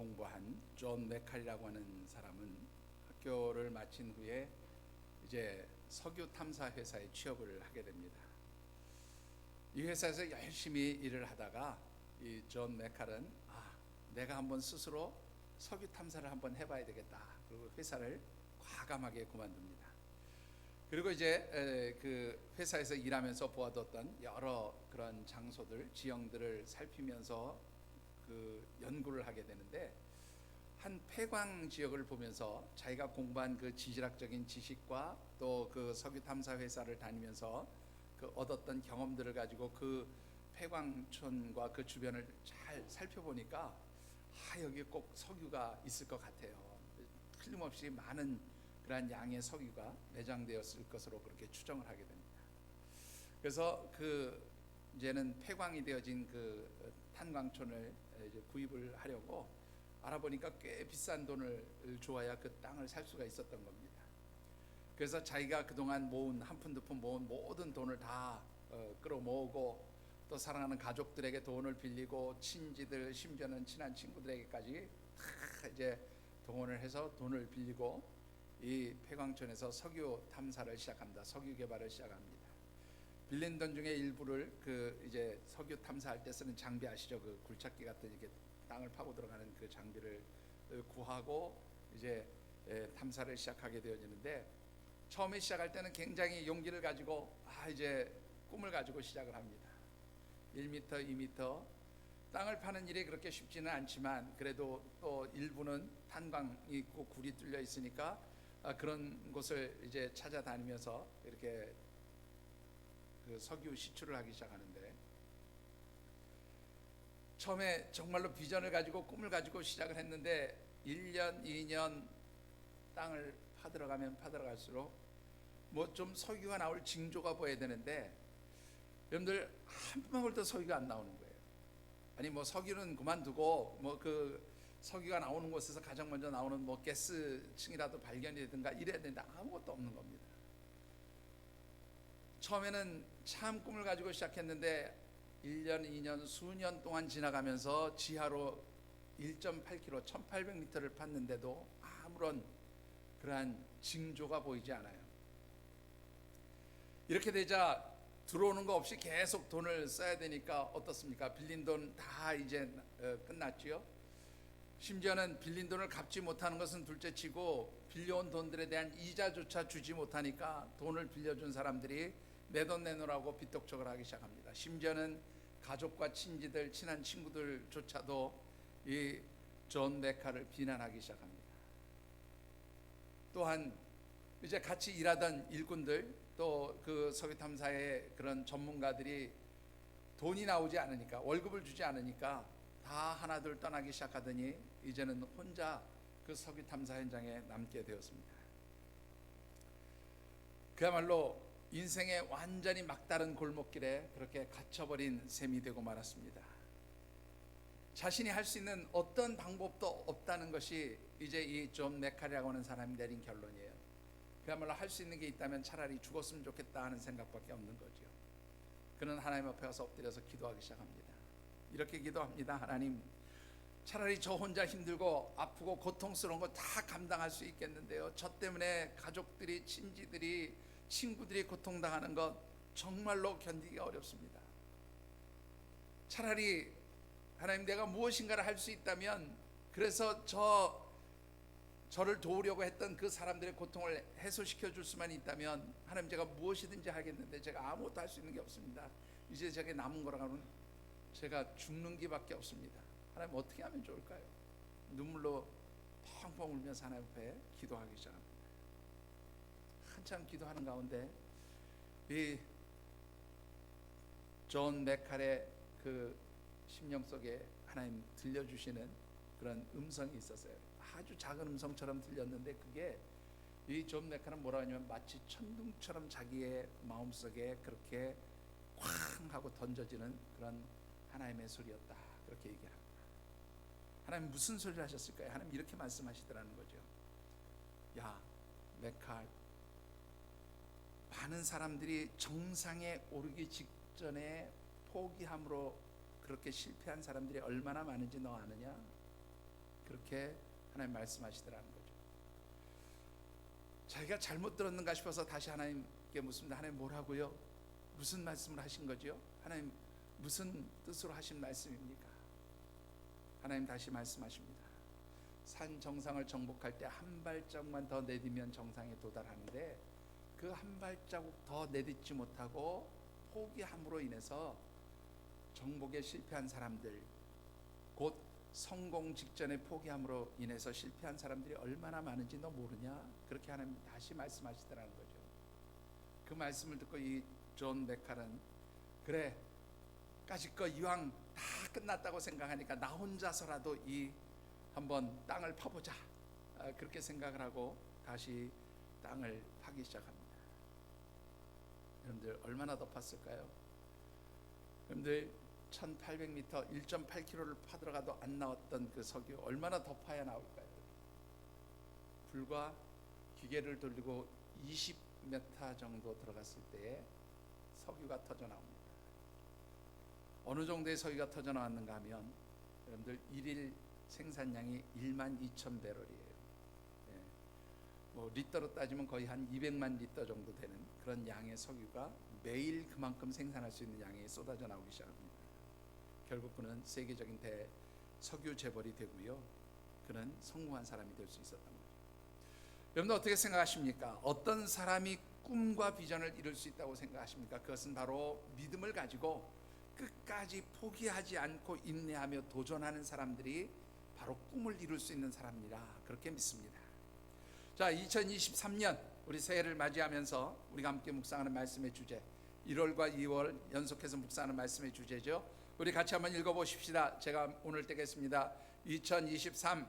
공부한 존 메칼이라고 하는 사람은 학교를 마친 후에 이제 석유 탐사 회사에 취업을 하게 됩니다. 이 회사에서 열심히 일을 하다가 이 존 메칼은 내가 한번 스스로 석유 탐사를 한번 해봐야 되겠다. 그리고 회사를 과감하게 그만둡니다. 그리고 이제 그 회사에서 일하면서 보아뒀던 여러 그런 장소들, 지형들을 살피면서 그 연구를 하게 되는데, 한 폐광 지역을 보면서 자기가 공부한 그 지질학적인 지식과 또 그 석유 탐사 회사를 다니면서 그 얻었던 경험들을 가지고 그 폐광촌과 그 주변을 잘 살펴보니까 여기 꼭 석유가 있을 것 같아요. 틀림없이 많은 그러한 양의 석유가 내장되었을 것으로 그렇게 추정을 하게 됩니다. 그래서 이제는 폐광이 되어진 그 탄광촌을 이제 구입을 하려고 알아보니까 꽤 비싼 돈을 주어야 그 땅을 살 수가 있었던 겁니다. 그래서 자기가 그동안 모은 한 푼 두 푼 모은 모든 돈을 다 끌어모으고, 또 사랑하는 가족들에게 돈을 빌리고, 친지들 심지어는 친한 친구들에게까지 다 이제 동원을 해서 돈을 빌리고 이 폐광촌에서 석유 탐사를 시작합니다. 석유 개발을 시작합니다. 빌린 돈 중에 일부를 이제 석유 탐사할 때 쓰는 장비 아시죠? 그 굴착기 같은 이렇게 땅을 파고 들어가는 그 장비를 구하고 이제 탐사를 시작하게 되어지는데, 처음에 시작할 때는 굉장히 용기를 가지고 이제 꿈을 가지고 시작을 합니다. 1m, 2m 땅을 파는 일이 그렇게 쉽지는 않지만, 그래도 또 일부는 탄광이 있고 굴이 뚫려 있으니까 그런 곳을 이제 찾아다니면서 이렇게 그 석유 시추를 하기 시작하는데, 처음에 정말로 비전을 가지고 꿈을 가지고 시작을 했는데 1년, 2년 땅을 파들어가면 파들어갈수록 뭐 좀 석유가 나올 징조가 보여야 되는데, 여러분들 한 방울도 석유가 안 나오는 거예요. 아니 뭐 석유는 그만두고 뭐 그 석유가 나오는 곳에서 가장 먼저 나오는 뭐 가스층이라도 발견이 되든가 이래야 되는데 아무것도 없는 겁니다. 처음에는 참 꿈을 가지고 시작했는데 1년, 2년, 수년 동안 지나가면서 지하로 1.8km, 1800m를 팠는데도 아무런 그러한 징조가 보이지 않아요. 이렇게 되자 들어오는 거 없이 계속 돈을 써야 되니까 어떻습니까? 빌린 돈 다 이제 끝났지요. 심지어는 빌린 돈을 갚지 못하는 것은 둘째치고 빌려온 돈들에 대한 이자조차 주지 못하니까 돈을 빌려준 사람들이 내 돈 내놓으라고 빚독촉을 하기 시작합니다. 심지어는 가족과 친지들, 친한 친구들조차도 이 존 메칼을 비난하기 시작합니다. 또한 이제 같이 일하던 일꾼들, 또 그 석유 탐사의 그런 전문가들이 돈이 나오지 않으니까, 월급을 주지 않으니까 다 하나둘 떠나기 시작하더니 이제는 혼자 그 석유 탐사 현장에 남게 되었습니다. 그야말로 인생의 완전히 막다른 골목길에 그렇게 갇혀버린 셈이 되고 말았습니다. 자신이 할 수 있는 어떤 방법도 없다는 것이 이제 이 존 메칼이라고 하는 사람이 내린 결론이에요. 그야말로 할 수 있는 게 있다면 차라리 죽었으면 좋겠다 하는 생각밖에 없는 거죠. 그는 하나님 앞에 가서 엎드려서 기도하기 시작합니다. 이렇게 기도합니다. 하나님, 차라리 저 혼자 힘들고 아프고 고통스러운 거 다 감당할 수 있겠는데요, 저 때문에 가족들이, 친지들이, 친구들이 고통당하는 것 정말로 견디기가 어렵습니다. 차라리 하나님, 내가 무엇인가를 할 수 있다면, 그래서 저를 도우려고 했던 그 사람들의 고통을 해소시켜 줄 수만 있다면 하나님, 제가 무엇이든지 하겠는데 제가 아무것도 할 수 있는 게 없습니다. 이제 제게 남은 거라고는 제가 죽는 길밖에 없습니다. 하나님, 어떻게 하면 좋을까요? 눈물로 펑펑 울면서 하나님 앞에 기도하기 시작합니다. 한참 기도하는 가운데 이 존 메칼의 그 심령 속에 하나님 들려주시는 그런 음성이 있었어요. 아주 작은 음성처럼 들렸는데, 그게 이 존 메칼은 뭐라 하냐면 마치 천둥처럼 자기의 마음속에 그렇게 쾅 하고 던져지는 그런 하나님의 소리였다, 그렇게 얘기합니다. 하나님, 무슨 소리를 하셨을까요? 하나님 이렇게 말씀하시더라는 거죠. 야 메칼, 많은 사람들이 정상에 오르기 직전에 포기함으로 그렇게 실패한 사람들이 얼마나 많은지 너 아느냐? 그렇게 하나님 말씀하시더라는 거죠. 자기가 잘못 들었는가 싶어서 다시 하나님께 묻습니다. 하나님 뭐라고요? 무슨 말씀을 하신 거죠? 하나님 무슨 뜻으로 하신 말씀입니까? 하나님 다시 말씀하십니다. 산 정상을 정복할 때 한 발짝만 더 내디면 정상에 도달하는데 그 한 발자국 더 내딛지 못하고 포기함으로 인해서 정복에 실패한 사람들, 곧 성공 직전에 포기함으로 인해서 실패한 사람들이 얼마나 많은지 너 모르냐? 그렇게 하나님 다시 말씀하시더라는 거죠. 그 말씀을 듣고 이 존 메칼은 그래, 까짓거 이왕 다 끝났다고 생각하니까 나 혼자서라도 이 한번 땅을 파보자, 그렇게 생각을 하고 다시 땅을 파기 시작합니다. 여러분들 얼마나 더 팠을까요? 여러분들 1800m 1.8km를 파들어가도 안 나왔던 그 석유 얼마나 더 파야 나올까요? 불과 기계를 돌리고 20m 정도 들어갔을 때에 석유가 터져 나옵니다. 어느 정도의 석유가 터져 나왔는가 하면 여러분들 일일 생산량이 12,000배럴이에요. 뭐 리터로 따지면 거의 한 200만 리터 정도 되는 그런 양의 석유가 매일 그만큼 생산할 수 있는 양이 쏟아져 나오기 시작합니다. 결국 그는 세계적인 석유 재벌이 되고요, 그는 성공한 사람이 될 수 있었던 거죠. 여러분 어떻게 생각하십니까? 어떤 사람이 꿈과 비전을 이룰 수 있다고 생각하십니까? 그것은 바로 믿음을 가지고 끝까지 포기하지 않고 인내하며 도전하는 사람들이 바로 꿈을 이룰 수 있는 사람이라 그렇게 믿습니다. 자, 2023년 우리 새해를 맞이하면서 우리가 함께 묵상하는 말씀의 주제, 1월과 2월 연속해서 묵상하는 말씀의 주제죠. 우리 같이 한번 읽어보십시다. 제가 오늘 떼겠습니다. 2023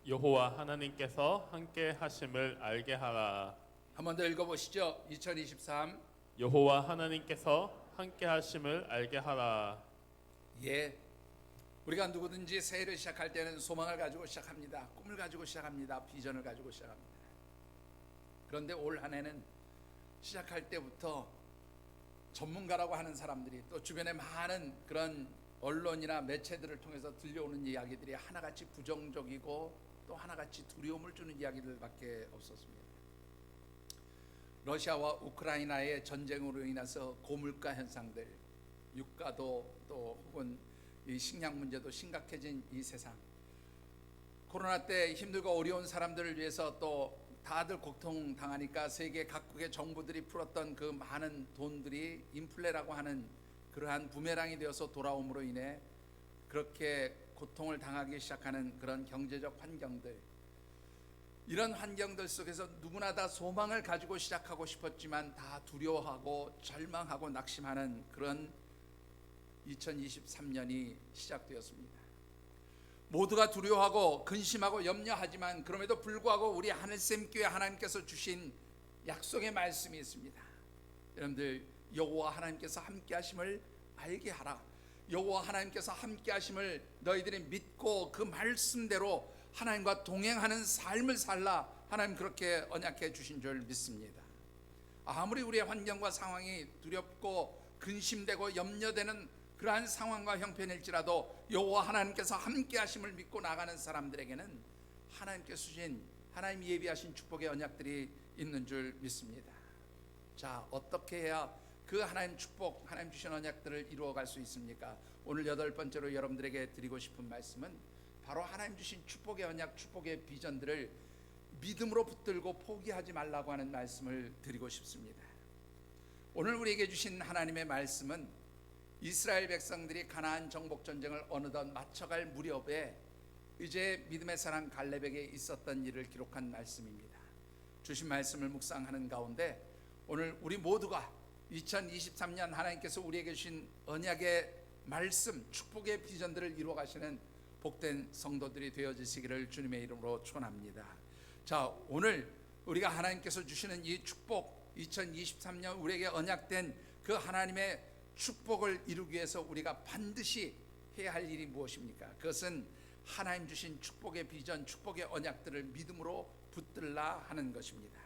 여호와 하나님께서 함께 하심을 알게 하라. 한 번 더 읽어보시죠. 2023 여호와 하나님께서 함께 하심을 알게 하라. 예, 우리가 누구든지 새해를 시작할 때는 소망을 가지고 시작합니다. 꿈을 가지고 시작합니다. 비전을 가지고 시작합니다. 그런데 올 한 해는 시작할 때부터 전문가라고 하는 사람들이 또 주변에 많은 그런 언론이나 매체들을 통해서 들려오는 이야기들이 하나같이 부정적이고 또 하나같이 두려움을 주는 이야기들밖에 없었습니다. 러시아와 우크라이나의 전쟁으로 인해서 고물가 현상들, 유가도 또 혹은 이 식량 문제도 심각해진 이 세상, 코로나 때 힘들고 어려운 사람들을 위해서 또 다들 고통당하니까 세계 각국의 정부들이 풀었던 그 많은 돈들이 인플레라고 하는 그러한 부메랑이 되어서 돌아옴으로 인해 그렇게 고통을 당하기 시작하는 그런 경제적 환경들, 이런 환경들 속에서 누구나 다 소망을 가지고 시작하고 싶었지만 다 두려워하고 절망하고 낙심하는 그런 2023년이 시작되었습니다. 모두가 두려워하고 근심하고 염려하지만 그럼에도 불구하고 우리 하늘샘교회 하나님께서 주신 약속의 말씀이 있습니다. 여러분들, 여호와 하나님께서 함께 하심을 알게 하라. 여호와 하나님께서 함께 하심을 너희들이 믿고 그 말씀대로 하나님과 동행하는 삶을 살라. 하나님 그렇게 언약해 주신 줄 믿습니다. 아무리 우리의 환경과 상황이 두렵고 근심되고 염려되는 그러한 상황과 형편일지라도 여호와 하나님께서 함께 하심을 믿고 나가는 사람들에게는 하나님께서 주신 하나님 예비하신 축복의 언약들이 있는 줄 믿습니다. 자, 어떻게 해야 그 하나님 축복, 하나님 주신 언약들을 이루어갈 수 있습니까? 오늘 8번째로 여러분들에게 드리고 싶은 말씀은 바로 하나님 주신 축복의 언약, 축복의 비전들을 믿음으로 붙들고 포기하지 말라고 하는 말씀을 드리고 싶습니다. 오늘 우리에게 주신 하나님의 말씀은 이스라엘 백성들이 가나안 정복 전쟁을 어느덧 마쳐갈 무렵에 이제 믿음의 사람 갈렙에게 있었던 일을 기록한 말씀입니다. 주신 말씀을 묵상하는 가운데 오늘 우리 모두가 2023년 하나님께서 우리에게 주신 언약의 말씀, 축복의 비전들을 이루어 가시는 복된 성도들이 되어지시기를 주님의 이름으로 축원합니다. 자, 오늘 우리가 하나님께서 주시는 이 축복, 2023년 우리에게 언약된 그 하나님의 축복을 이루기 위해서 우리가 반드시 해야 할 일이 무엇입니까? 그것은 하나님 주신 축복의 비전, 축복의 언약들을 믿음으로 붙들라 하는 것입니다.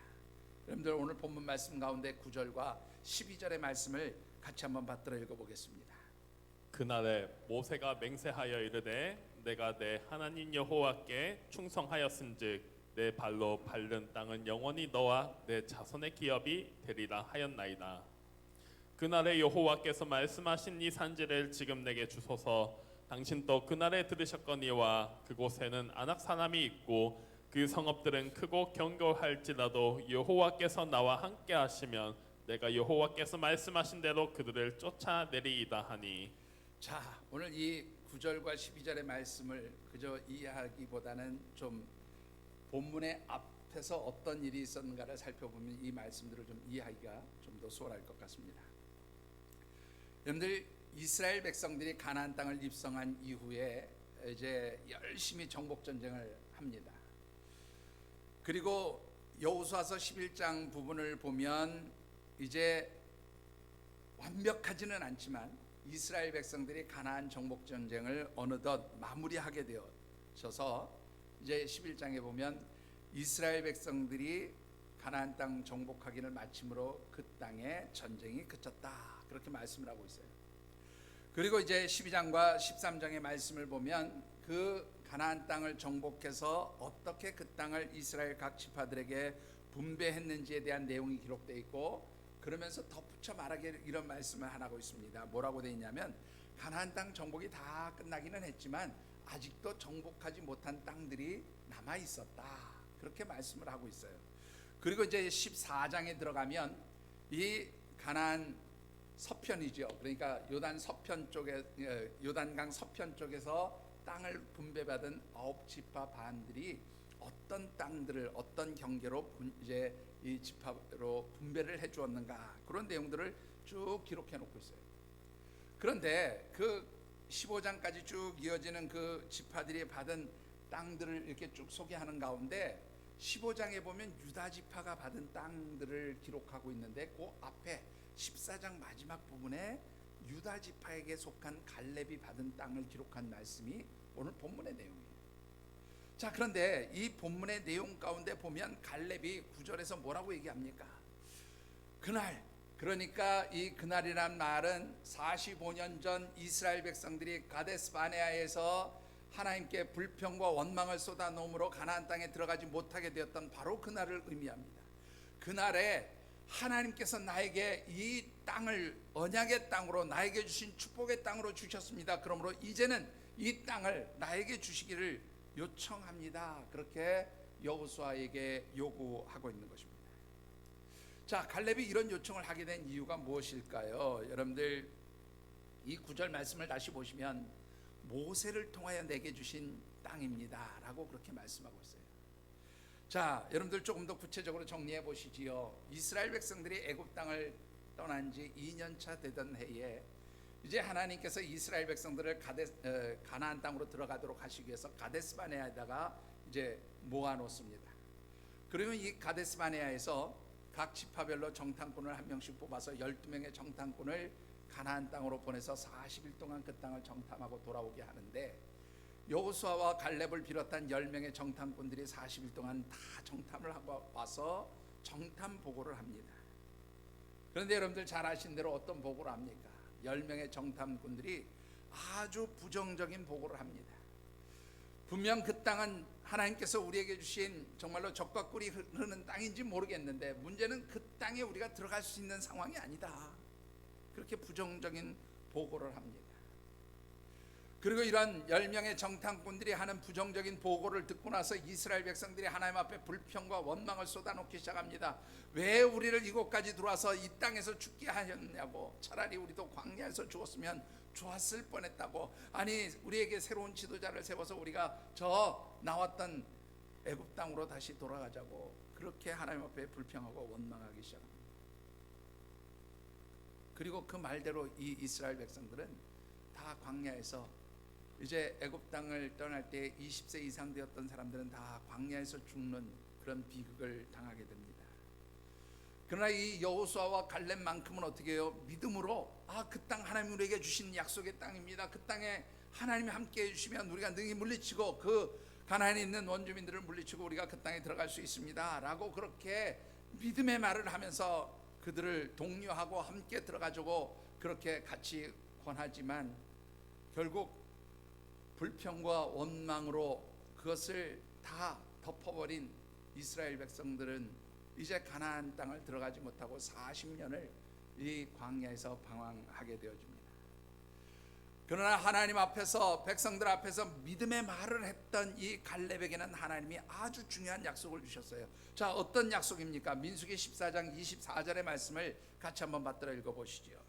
여러분들, 오늘 본문 말씀 가운데 9절과 12절의 말씀을 같이 한번 받들어 읽어보겠습니다. 그날에 모세가 맹세하여 이르되 내가 내 하나님 여호와께 충성하였은즉 내 발로 밟는 땅은 영원히 너와 내 자손의 기업이 되리라 하였나이다. 그날에 여호와께서 말씀하신 이 산지를 지금 내게 주소서. 당신도 그날에 들으셨거니와 그곳에는 아낙 사람이 있고 그 성읍들은 크고 견고할지라도 여호와께서 나와 함께 하시면 내가 여호와께서 말씀하신 대로 그들을 쫓아내리이다 하니. 자, 오늘 이 9절과 12절의 말씀을 그저 이해하기보다는 좀 본문의 앞에서 어떤 일이 있었는가를 살펴보면 이 말씀들을 좀 이해하기가 좀 더 수월할 것 같습니다. 여러분들, 이스라엘 백성들이 가나안 땅을 입성한 이후에 이제 열심히 정복 전쟁을 합니다. 그리고 여호수아서 11장 부분을 보면 이제 완벽하지는 않지만 이스라엘 백성들이 가나안 정복 전쟁을 어느덧 마무리하게 되어져서 이제 11장에 보면 이스라엘 백성들이 가나안 땅 정복하기를 마침으로 그 땅에 전쟁이 그쳤다, 그렇게 말씀을 하고 있어요. 그리고 이제 12장과 13장의 말씀을 보면 그 가나안 땅을 정복해서 어떻게 그 땅을 이스라엘 각 지파들에게 분배했는지에 대한 내용이 기록되어 있고, 그러면서 덧붙여 말하기를 이런 말씀을 하고 있습니다. 뭐라고 되어 있냐면 가나안 땅 정복이 다 끝나기는 했지만 아직도 정복하지 못한 땅들이 남아 있었다, 그렇게 말씀을 하고 있어요. 그리고 이제 14장에 들어가면 이 가나안 서편이죠. 그러니까 요단 서편 쪽에, 요단강 서편 쪽에서 땅을 분배받은 9지파 반들이 어떤 땅들을 어떤 경계로 이제 이 지파로 분배를 해 주었는가, 그런 내용들을 쭉 기록해 놓고 있어요. 그런데 그 15장까지 쭉 이어지는 그 지파들이 받은 땅들을 이렇게 쭉 소개하는 가운데 15장에 보면 유다 지파가 받은 땅들을 기록하고 있는데, 그 앞에 14장 마지막 부분에 유다 지파에게 속한 갈렙이 받은 땅을 기록한 말씀이 오늘 본문의 내용이에요. 자, 그런데 이 본문의 내용 가운데 보면 갈렙이 9절에서 뭐라고 얘기합니까? 그날, 그러니까 이 그날이란 말은 45년 전 이스라엘 백성들이 가데스 바네아에서 하나님께 불평과 원망을 쏟아놓음으로 가나안 땅에 들어가지 못하게 되었던 바로 그날을 의미합니다. 그날에 하나님께서 나에게 이 땅을 언약의 땅으로, 나에게 주신 축복의 땅으로 주셨습니다. 그러므로 이제는 이 땅을 나에게 주시기를 요청합니다, 그렇게 여호수아에게 요구하고 있는 것입니다. 자, 갈렙이 이런 요청을 하게 된 이유가 무엇일까요? 여러분들, 이 9절 말씀을 다시 보시면 모세를 통하여 내게 주신 땅입니다 라고 그렇게 말씀하고 있어요. 자, 여러분들 조금 더 구체적으로 정리해 보시지요. 이스라엘 백성들이 애굽 땅을 떠난 지 2년차 되던 해에 이제 하나님께서 이스라엘 백성들을 가나안 땅으로 들어가도록 하시기 위해서 가데스 바네아에다가 이제 모아 놓습니다. 그리고 이 가데스 바네아에서 각 지파별로 정탐꾼을 한 명씩 뽑아서 12명의 정탐꾼을 가나안 땅으로 보내서 40일 동안 그 땅을 정탐하고 돌아오게 하는데, 여호수아와 갈렙을 비롯한 10명의 정탐꾼들이 40일 동안 다 정탐을 하고 와서 정탐 보고를 합니다. 그런데 여러분들 잘 아신 대로 어떤 보고를 합니까? 10명의 정탐꾼들이 아주 부정적인 보고를 합니다. 분명 그 땅은 하나님께서 우리에게 주신 정말로 적과 꿀이 흐르는 땅인지 모르겠는데 문제는 그 땅에 우리가 들어갈 수 있는 상황이 아니다, 그렇게 부정적인 보고를 합니다. 그리고 이런 10명의 정탐꾼들이 하는 부정적인 보고를 듣고 나서 이스라엘 백성들이 하나님 앞에 불평과 원망을 쏟아놓기 시작합니다. 왜 우리를 이곳까지 들어와서 이 땅에서 죽게 하셨냐고, 차라리 우리도 광야에서 죽었으면 좋았을 뻔했다고, 아니 우리에게 새로운 지도자를 세워서 우리가 저 나왔던 애굽 땅으로 다시 돌아가자고, 그렇게 하나님 앞에 불평하고 원망하기 시작합니다. 그리고 그 말대로 이 이스라엘 백성들은 다 광야에서 이제 애굽 땅을 떠날 때 20세 이상 되었던 사람들은 다 광야에서 죽는 그런 비극을 당하게 됩니다. 그러나 이 여호수아와 갈렙만큼은 어떻게 해요? 믿음으로 그 땅 하나님 우리에게 주신 약속의 땅입니다. 그 땅에 하나님이 함께 해주시면 우리가 능히 물리치고 그 가나안에 있는 원주민들을 물리치고 우리가 그 땅에 들어갈 수 있습니다 라고 그렇게 믿음의 말을 하면서 그들을 독려하고 함께 들어가자고 그렇게 같이 권하지만 결국 불평과 원망으로 그것을 다 덮어버린 이스라엘 백성들은 이제 가나안 땅을 들어가지 못하고 40년을 이 광야에서 방황하게 되어집니다. 그러나 하나님 앞에서, 백성들 앞에서 믿음의 말을 했던 이 갈렙에게는 하나님이 아주 중요한 약속을 주셨어요. 자, 어떤 약속입니까? 민수기 14장 24절의 말씀을 같이 한번 받들어 읽어보시죠.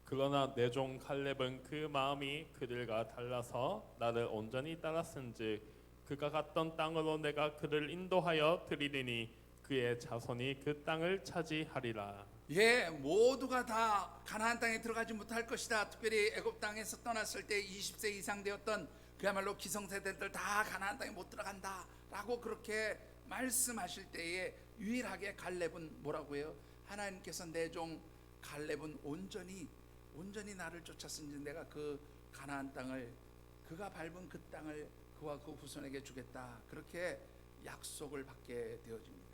그러나 내 종 칼렙은 그 마음이 그들과 달라서 나를 온전히 따랐은즉 그가 갔던 땅으로 내가 그를 인도하여 드리리니 그의 자손이 그 땅을 차지하리라. 예, 모두가 다 가나안 땅에 들어가지 못할 것이다. 특별히 애굽 땅에서 떠났을 때 20세 이상 되었던 그야말로 기성세대들 다 가나안 땅에 못 들어간다 라고 그렇게 말씀하실 때에 유일하게 갈렙은 뭐라고 해요? 하나님께서 내 종 갈렙은 온전히 나를 쫓았으니 내가 그 가나안 땅을, 그가 밟은 그 땅을 그와 그 후손에게 주겠다, 그렇게 약속을 받게 되어집니다.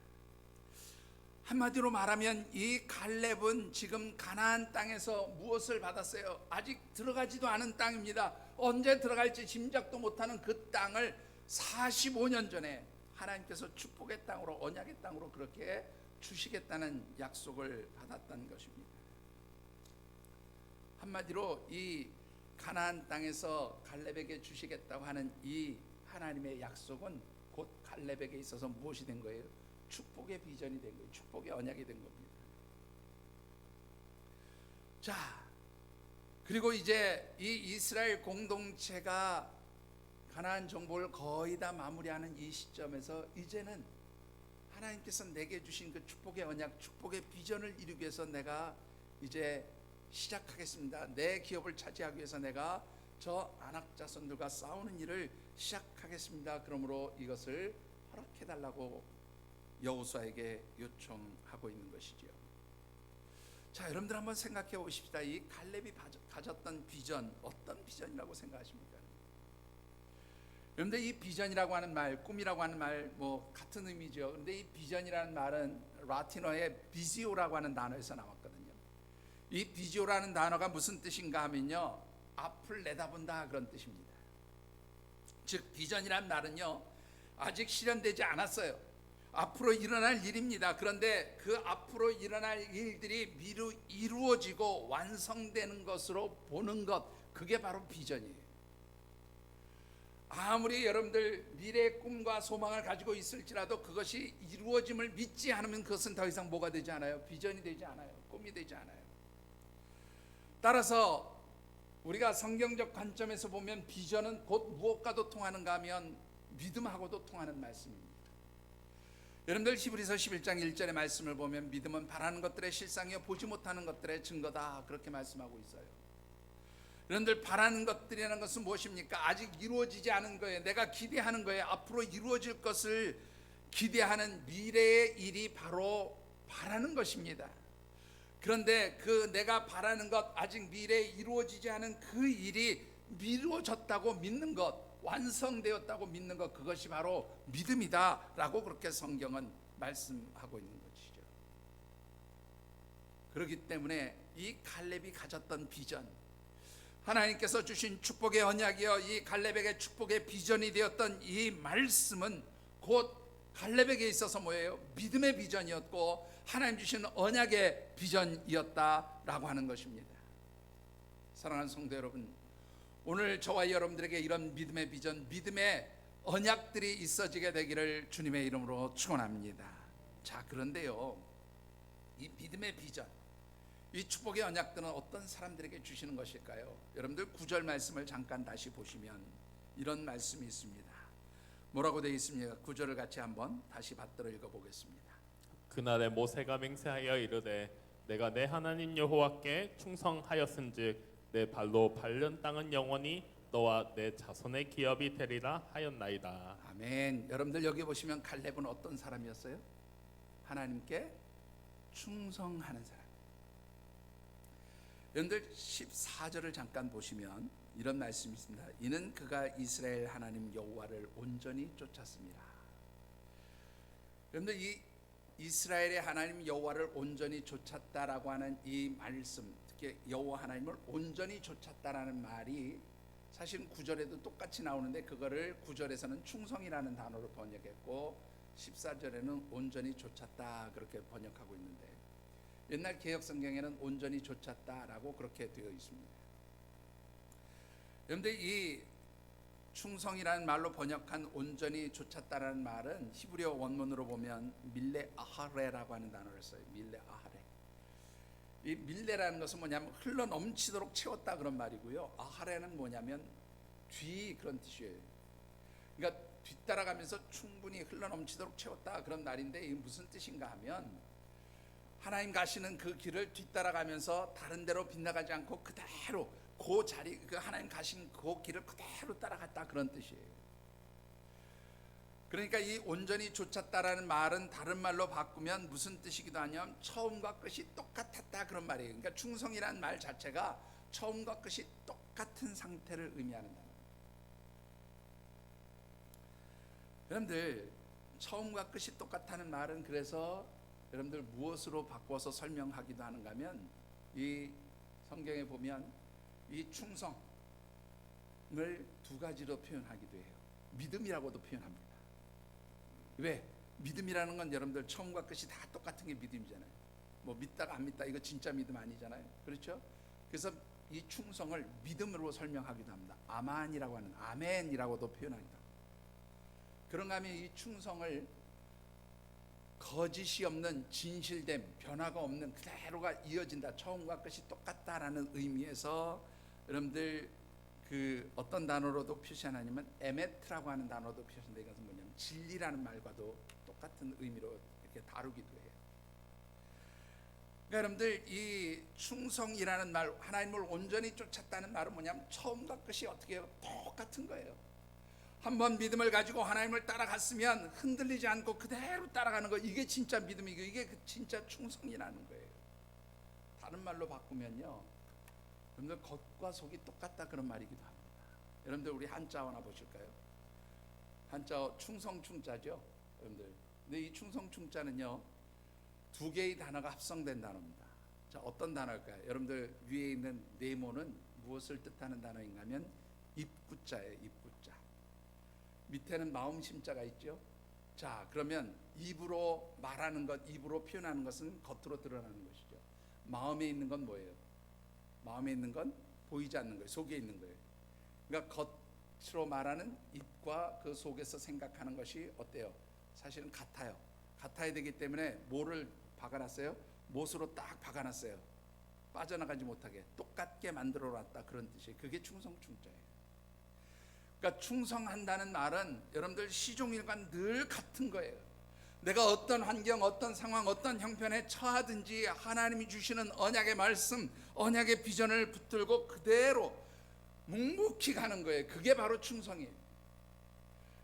한마디로 말하면 이 갈렙은 지금 가나안 땅에서 무엇을 받았어요? 아직 들어가지도 않은 땅입니다. 언제 들어갈지 짐작도 못하는 그 땅을 45년 전에 하나님께서 축복의 땅으로, 언약의 땅으로 그렇게 주시겠다는 약속을 받았다는 것입니다. 한마디로 이 가나안 땅에서 갈렙에게 주시겠다고 하는 이 하나님의 약속은 곧 갈렙에게 있어서 무엇이 된 거예요? 축복의 비전이 된 거예요. 축복의 언약이 된 겁니다. 자, 그리고 이제 이 이스라엘 공동체가 가나안 정복을 거의 다 마무리하는 이 시점에서 이제는 하나님께서 내게 주신 그 축복의 언약, 축복의 비전을 이루기 위해서 내가 이제 시작하겠습니다. 내 기업을 차지하기 위해서 내가 저 아낙 자손들과 싸우는 일을 시작하겠습니다. 그러므로 이것을 허락해달라고 여호수아에게 요청하고 있는 것이죠. 자, 여러분들 한번 생각해 보십시다. 이 갈렙이 가졌던 비전, 어떤 비전이라고 생각하십니까? 여러분들 이 비전이라고 하는 말, 꿈이라고 하는 말 뭐 같은 의미죠. 그런데 이 비전이라는 말은 라틴어의 비지오라고 하는 단어에서 나왔거든요. 이 비지오라는 단어가 무슨 뜻인가 하면요, 앞을 내다본다, 그런 뜻입니다. 즉 비전이란 말은요, 아직 실현되지 않았어요. 앞으로 일어날 일입니다. 그런데 그 앞으로 일어날 일들이 이루어지고 완성되는 것으로 보는 것, 그게 바로 비전이에요. 아무리 여러분들 미래의 꿈과 소망을 가지고 있을지라도 그것이 이루어짐을 믿지 않으면 그것은 더 이상 뭐가 되지 않아요? 비전이 되지 않아요. 꿈이 되지 않아요. 따라서 우리가 성경적 관점에서 보면 비전은 곧 무엇과도 통하는가 하면 믿음하고도 통하는 말씀입니다. 여러분들 히브리서 11장 1절의 말씀을 보면 믿음은 바라는 것들의 실상이요 보지 못하는 것들의 증거다, 그렇게 말씀하고 있어요. 여러분들 바라는 것들이라는 것은 무엇입니까? 아직 이루어지지 않은 거예요. 내가 기대하는 거예요. 앞으로 이루어질 것을 기대하는 미래의 일이 바로 바라는 것입니다. 그런데 그 내가 바라는 것, 아직 미래에 이루어지지 않은 그 일이 이루어졌다고 믿는 것, 완성되었다고 믿는 것, 그것이 바로 믿음이다 라고 그렇게 성경은 말씀하고 있는 것이죠. 그렇기 때문에 이 갈렙이 가졌던 비전, 하나님께서 주신 축복의 언약이여 이 갈렙에게 축복의 비전이 되었던 이 말씀은 곧 갈렙에게 있어서 뭐예요? 믿음의 비전이었고 하나님 주신 언약의 비전이었다라고 하는 것입니다. 사랑하는 성도 여러분, 오늘 저와 여러분들에게 이런 믿음의 비전, 믿음의 언약들이 있어지게 되기를 주님의 이름으로 축원합니다. 자, 그런데요, 이 믿음의 비전, 이 축복의 언약들은 어떤 사람들에게 주시는 것일까요? 여러분들 9절 말씀을 잠깐 다시 보시면 이런 말씀이 있습니다. 뭐라고 되어 있습니까? 9절을 같이 한번 다시 받들어 읽어보겠습니다. 그날에 모세가 맹세하여 이르되 내가 내 하나님 여호와께 충성하였은즉 내 발로 밟는 땅은 영원히 너와 내 자손의 기업이 되리라 하였나이다. 아멘. 여러분들 여기 보시면 갈렙은 어떤 사람이었어요? 하나님께 충성하는 사람. 여러분들 14절을 잠깐 보시면 이런 말씀이 있습니다. 이는 그가 이스라엘 하나님 여호와를 온전히 쫓았습니다. 여러분들 이 이스라엘의 하나님 여호와를 온전히 쫓았다라고 하는 이 말씀, 특히 여호와 하나님을 온전히 쫓았다라는 말이 사실 9절에도 똑같이 나오는데 그거를 9절에서는 충성이라는 단어로 번역했고 14절에는 온전히 좇았다 그렇게 번역하고 있는데 옛날 개역 성경에는 온전히 좇았다라고 그렇게 되어 있습니다. 그런데 이 충성이라는 말로 번역한 온전히 좇았다라는 말은 히브리어 원문으로 보면 밀레 아하레라고 하는 단어를 써요. 밀레 아하레. 이 밀레라는 것은 뭐냐면 흘러 넘치도록 채웠다 그런 말이고요. 아하레는 뭐냐면 뒤 그런 뜻이에요. 그러니까 뒤따라가면서 충분히 흘러 넘치도록 채웠다 그런 말인데 이게 무슨 뜻인가 하면 하나님 가시는 그 길을 뒤따라가면서 다른 데로 빗나가지 않고 그대로 그 자리 그 하나님 가신 그 길을 그대로 따라갔다 그런 뜻이에요. 그러니까 이 온전히 좇았다라는 말은 다른 말로 바꾸면 무슨 뜻이기도 하냐면 처음과 끝이 똑같았다 그런 말이에요. 그러니까 충성이라는 말 자체가 처음과 끝이 똑같은 상태를 의미하는 단어입니다. 여러분들 처음과 끝이 똑같다는 말은 그래서 여러분들 무엇으로 바꿔서 설명하기도 하는가 하면 이 성경에 보면 이 충성을 두 가지로 표현하기도 해요. 믿음이라고도 표현합니다. 왜? 믿음이라는 건 여러분들 처음과 끝이 다 똑같은 게 믿음이잖아요. 뭐 믿다가 안 믿다 이거 진짜 믿음 아니잖아요. 그렇죠? 그래서 이 충성을 믿음으로 설명하기도 합니다. 아만이라고 하는 아멘이라고도 표현하기도 합니다. 그런가 하면 이 충성을 거짓이 없는 진실됨, 변화가 없는 그대로가 이어진다. 처음과 끝이 똑같다라는 의미에서 여러분들 그 어떤 단어로도 표시하냐면 에메트라고 하는 단어도 표시한다. 이것은 뭐냐면 진리라는 말과도 똑같은 의미로 이렇게 다루기도 해요. 그러니까 여러분들 이 충성이라는 말, 하나님을 온전히 쫓았다는 말은 뭐냐면 처음과 끝이 어떻게 해요? 똑같은 거예요. 한번 믿음을 가지고 하나님을 따라갔으면 흔들리지 않고 그대로 따라가는 거, 이게 진짜 믿음이고 이게 진짜 충성이라는 거예요. 다른 말로 바꾸면요, 여러분들 겉과 속이 똑같다 그런 말이기도 합니다. 여러분들 우리 한자 하나 보실까요? 한자 충성 충자죠, 여러분들. 근데 이 충성 충자는요 두 개의 단어가 합성된 단어입니다. 자, 어떤 단어일까요? 여러분들 위에 있는 네모는 무엇을 뜻하는 단어인가 하면 입구자예요. 입구자. 밑에는 마음 심자가 있죠. 자, 그러면 입으로 말하는 것, 입으로 표현하는 것은 겉으로 드러나는 것이죠. 마음에 있는 건 뭐예요? 마음에 있는 건 보이지 않는 거예요. 속에 있는 거예요. 그러니까 겉으로 말하는 입과 그 속에서 생각하는 것이 어때요? 사실은 같아요. 같아야 되기 때문에 뭐를 박아놨어요? 못으로 딱 박아놨어요. 빠져나가지 못하게 똑같게 만들어놨다 그런 뜻이에요. 그게 충성충자예요. 그러니까 충성한다는 말은 여러분들 시종일관 늘 같은 거예요. 내가 어떤 환경, 어떤 상황, 어떤 형편에 처하든지 하나님이 주시는 언약의 말씀, 언약의 비전을 붙들고 그대로 묵묵히 가는 거예요. 그게 바로 충성이에요.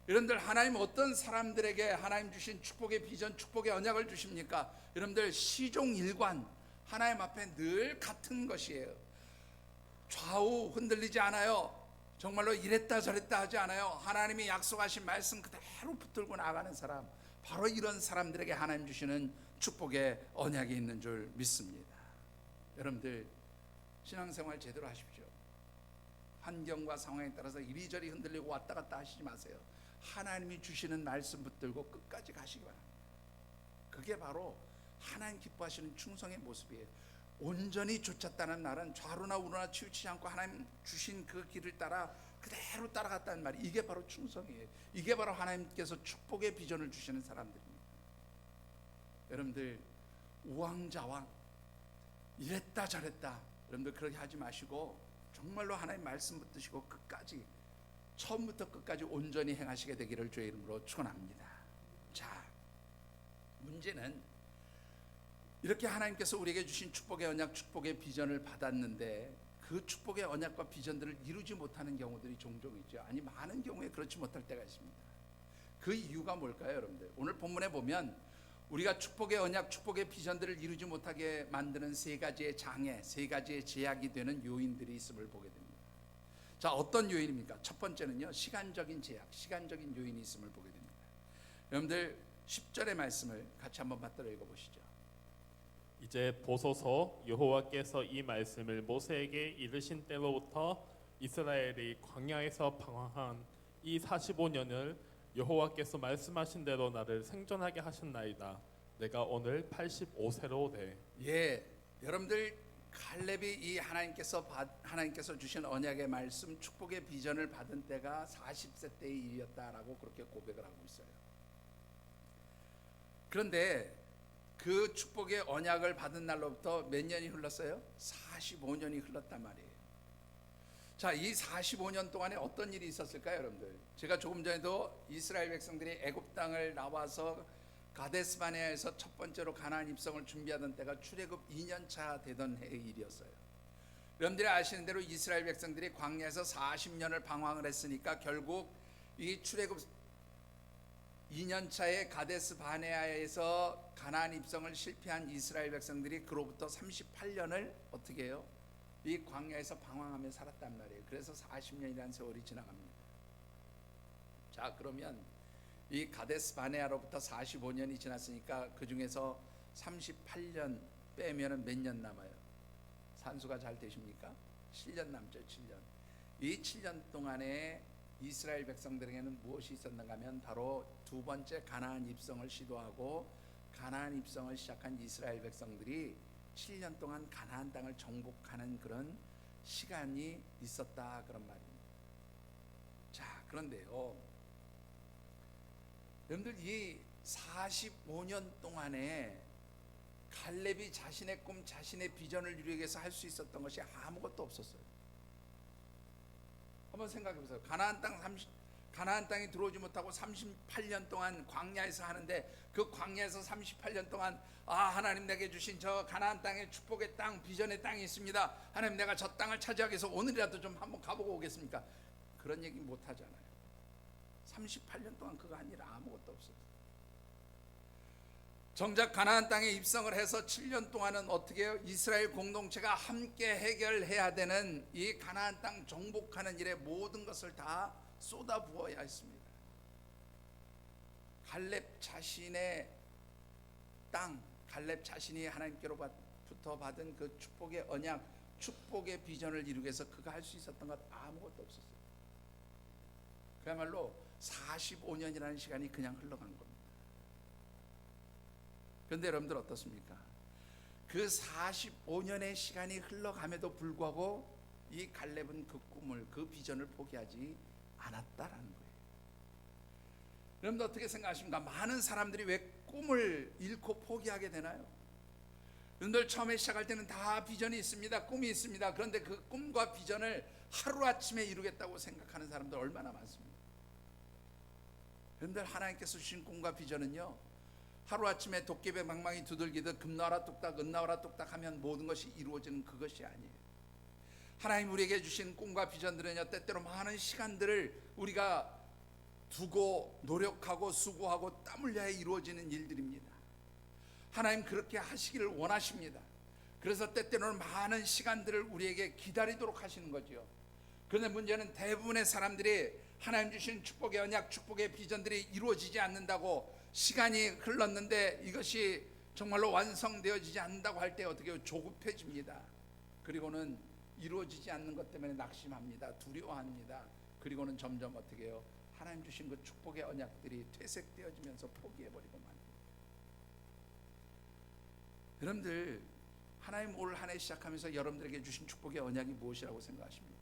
여러분들 하나님 어떤 사람들에게 하나님 주신 축복의 비전, 축복의 언약을 주십니까? 여러분들 시종일관 하나님 앞에 늘 같은 것이에요. 좌우 흔들리지 않아요. 정말로 이랬다 저랬다 하지 않아요. 하나님이 약속하신 말씀 그대로 붙들고 나가는 사람, 바로 이런 사람들에게 하나님 주시는 축복의 언약이 있는 줄 믿습니다. 여러분들 신앙생활 제대로 하십시오. 환경과 상황에 따라서 이리저리 흔들리고 왔다 갔다 하시지 마세요. 하나님이 주시는 말씀 붙들고 끝까지 가시기 바랍니다. 그게 바로 하나님 기뻐하시는 충성의 모습이에요. 온전히 좇았다는 말은 좌로나 우로나 치우치지 않고 하나님 주신 그 길을 따라 그대로 따라갔다는 말이, 이게 바로 충성이에요. 이게 바로 하나님께서 축복의 비전을 주시는 사람들입니다. 여러분들 우왕좌왕 이랬다 저랬다 여러분들 그렇게 하지 마시고 정말로 하나님 말씀 붙드시고 끝까지 처음부터 끝까지 온전히 행하시게 되기를 주의 이름으로 축원합니다. 자, 문제는 이렇게 하나님께서 우리에게 주신 축복의 언약, 축복의 비전을 받았는데 그 축복의 언약과 비전들을 이루지 못하는 경우들이 종종 있죠. 아니, 많은 경우에 그렇지 못할 때가 있습니다. 그 이유가 뭘까요, 여러분들? 오늘 본문에 보면 우리가 축복의 언약, 축복의 비전들을 이루지 못하게 만드는 세 가지의 장애, 세 가지의 제약이 되는 요인들이 있음을 보게 됩니다. 자, 어떤 요인입니까? 첫 번째는요, 시간적인 제약, 시간적인 요인이 있음을 보게 됩니다. 여러분들 10절의 말씀을 같이 한번 받들어 읽어보시죠. 이제 보소서, 여호와께서 이 말씀을 모세에게 이르신 때로부터 이스라엘이 광야에서 방황한 이 45년을 여호와께서 말씀하신 대로 나를 생존하게 하셨나이다. 내가 오늘 85세로 돼. 예, 여러분들 갈렙이 이 하나님께서 주신 언약의 말씀, 축복의 비전을 받은 때가 40세 때의 일이었다라고 그렇게 고백을 하고 있어요. 그런데 그 축복의 언약을 받은 날로부터 몇 년이 흘렀어요? 45년이 흘렀단 말이에요. 자, 이 45년 동안에 어떤 일이 있었을까요, 여러분들? 제가 조금 전에도 이스라엘 백성들이 애굽 땅을 나와서 가데스 바네아에서 첫 번째로 가나안 입성을 준비하던 때가 출애굽 2년차 되던 해의 일이었어요. 여러분들이 아시는 대로 이스라엘 백성들이 광야에서 40년을 방황을 했으니까 결국 이 출애굽 2년차에 가데스 바네아에서 가나안 입성을 실패한 이스라엘 백성들이 그로부터 38년을 어떻게 해요? 이 광야에서 방황하며 살았단 말이에요. 그래서 40년이라는 세월이 지나갑니다. 자, 그러면 이 가데스 바네아로부터 45년이 지났으니까 그 중에서 38년 빼면은 몇 년 남아요? 산수가 잘 되십니까? 7년 남죠. 7년. 이 7년 동안에 이스라엘 백성들에게는 무엇이 있었는가 하면 바로 두 번째 가나안 입성을 시도하고 가나안 입성을 시작한 이스라엘 백성들이 7년 동안 가나안 땅을 정복하는 그런 시간이 있었다, 그런 말입니다. 자, 그런데요, 여러분들 이 45년 동안에 갈렙이 자신의 꿈, 자신의 비전을 이루기 위해서 할 수 있었던 것이 아무것도 없었어요. 한번 생각해 보세요. 가나안 땅에 들어오지 못하고 38년 동안 광야에서 하는데 그 광야에서 38년 동안 하나님 내게 주신 저 가나안 땅의 축복의 땅, 비전의 땅이 있습니다. 하나님 내가 저 땅을 차지하기 위해서 오늘이라도 좀 한번 가보고 오겠습니까? 그런 얘기 못 하잖아요. 38년 동안 그거 아니라 아무것도 없었어요. 정작 가나안 땅에 입성을 해서 7년 동안은 어떻게 해요? 이스라엘 공동체가 함께 해결해야 되는 이 가나안 땅 정복하는 일에 모든 것을 다 쏟아부어야 했습니다. 갈렙 자신의 땅, 갈렙 자신이 하나님께로부터 받은 그 축복의 언약, 축복의 비전을 이루기 위해서 그가 할 수 있었던 것 아무것도 없었어요. 그야말로 45년이라는 시간이 그냥 흘러간 겁니다. 그런데 여러분들 어떻습니까? 그 45년의 시간이 흘러감에도 불구하고 이 갈렙은 그 꿈을, 그 비전을 포기하지 않았다라는 거예요. 여러분들 어떻게 생각하십니까? 많은 사람들이 왜 꿈을 잃고 포기하게 되나요? 여러분들 처음에 시작할 때는 다 비전이 있습니다, 꿈이 있습니다. 그런데 그 꿈과 비전을 하루아침에 이루겠다고 생각하는 사람들 얼마나 많습니다. 여러분들 하나님께서 주신 꿈과 비전은요, 하루아침에 도깨비 방망이 두들기듯 금 나와라 뚝딱 은 나와라 뚝딱 하면 모든 것이 이루어지는 그것이 아니에요. 하나님 우리에게 주신 꿈과 비전들은요, 때때로 많은 시간들을 우리가 두고 노력하고 수고하고 땀 흘려야 이루어지는 일들입니다. 하나님 그렇게 하시기를 원하십니다. 그래서 때때로는 많은 시간들을 우리에게 기다리도록 하시는 거죠. 그런데 문제는 대부분의 사람들이 하나님 주신 축복의 언약, 축복의 비전들이 이루어지지 않는다고, 시간이 흘렀는데 이것이 정말로 완성되어지지 않는다고 할 때 어떻게 해요? 조급해집니다. 그리고는 이루어지지 않는 것 때문에 낙심합니다. 두려워합니다. 그리고는 점점 어떻게 해요? 하나님 주신 그 축복의 언약들이 퇴색되어지면서 포기해버리고 맙니다. 여러분들 하나님 올 한 해 시작하면서 여러분들에게 주신 축복의 언약이 무엇이라고 생각하십니까?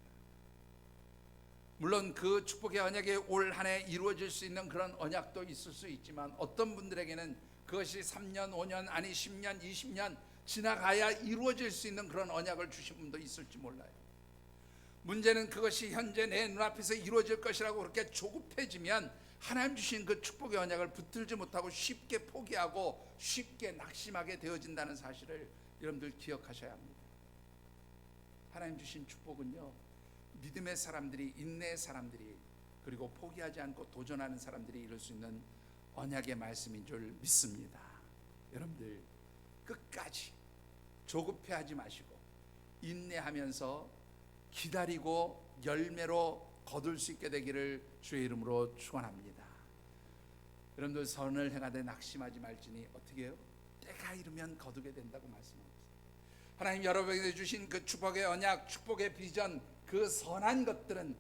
물론 그 축복의 언약이 올 한 해 이루어질 수 있는 그런 언약도 있을 수 있지만 어떤 분들에게는 그것이 3년, 5년, 아니 10년, 20년 지나가야 이루어질 수 있는 그런 언약을 주신 분도 있을지 몰라요. 문제는 그것이 현재 내 눈앞에서 이루어질 것이라고 그렇게 조급해지면 하나님 주신 그 축복의 언약을 붙들지 못하고 쉽게 포기하고 쉽게 낙심하게 되어진다는 사실을 여러분들 기억하셔야 합니다. 하나님 주신 축복은요, 믿음의 사람들이, 인내의 사람들이, 그리고 포기하지 않고 도전하는 사람들이 이룰 수 있는 언약의 말씀인 줄 믿습니다. 여러분들 끝까지 조급해하지 마시고 인내하면서 기다리고 열매로 거둘 수 있게 되기를 주의 이름으로 축원합니다. 여러분들 선을 행하되 낙심하지 말지니 어떻게 해요? 때가 이르면 거두게 된다고 말씀합니다. 하나님 여러분에게 주신 그 축복의 언약, 축복의 비전, 그 선한 것들은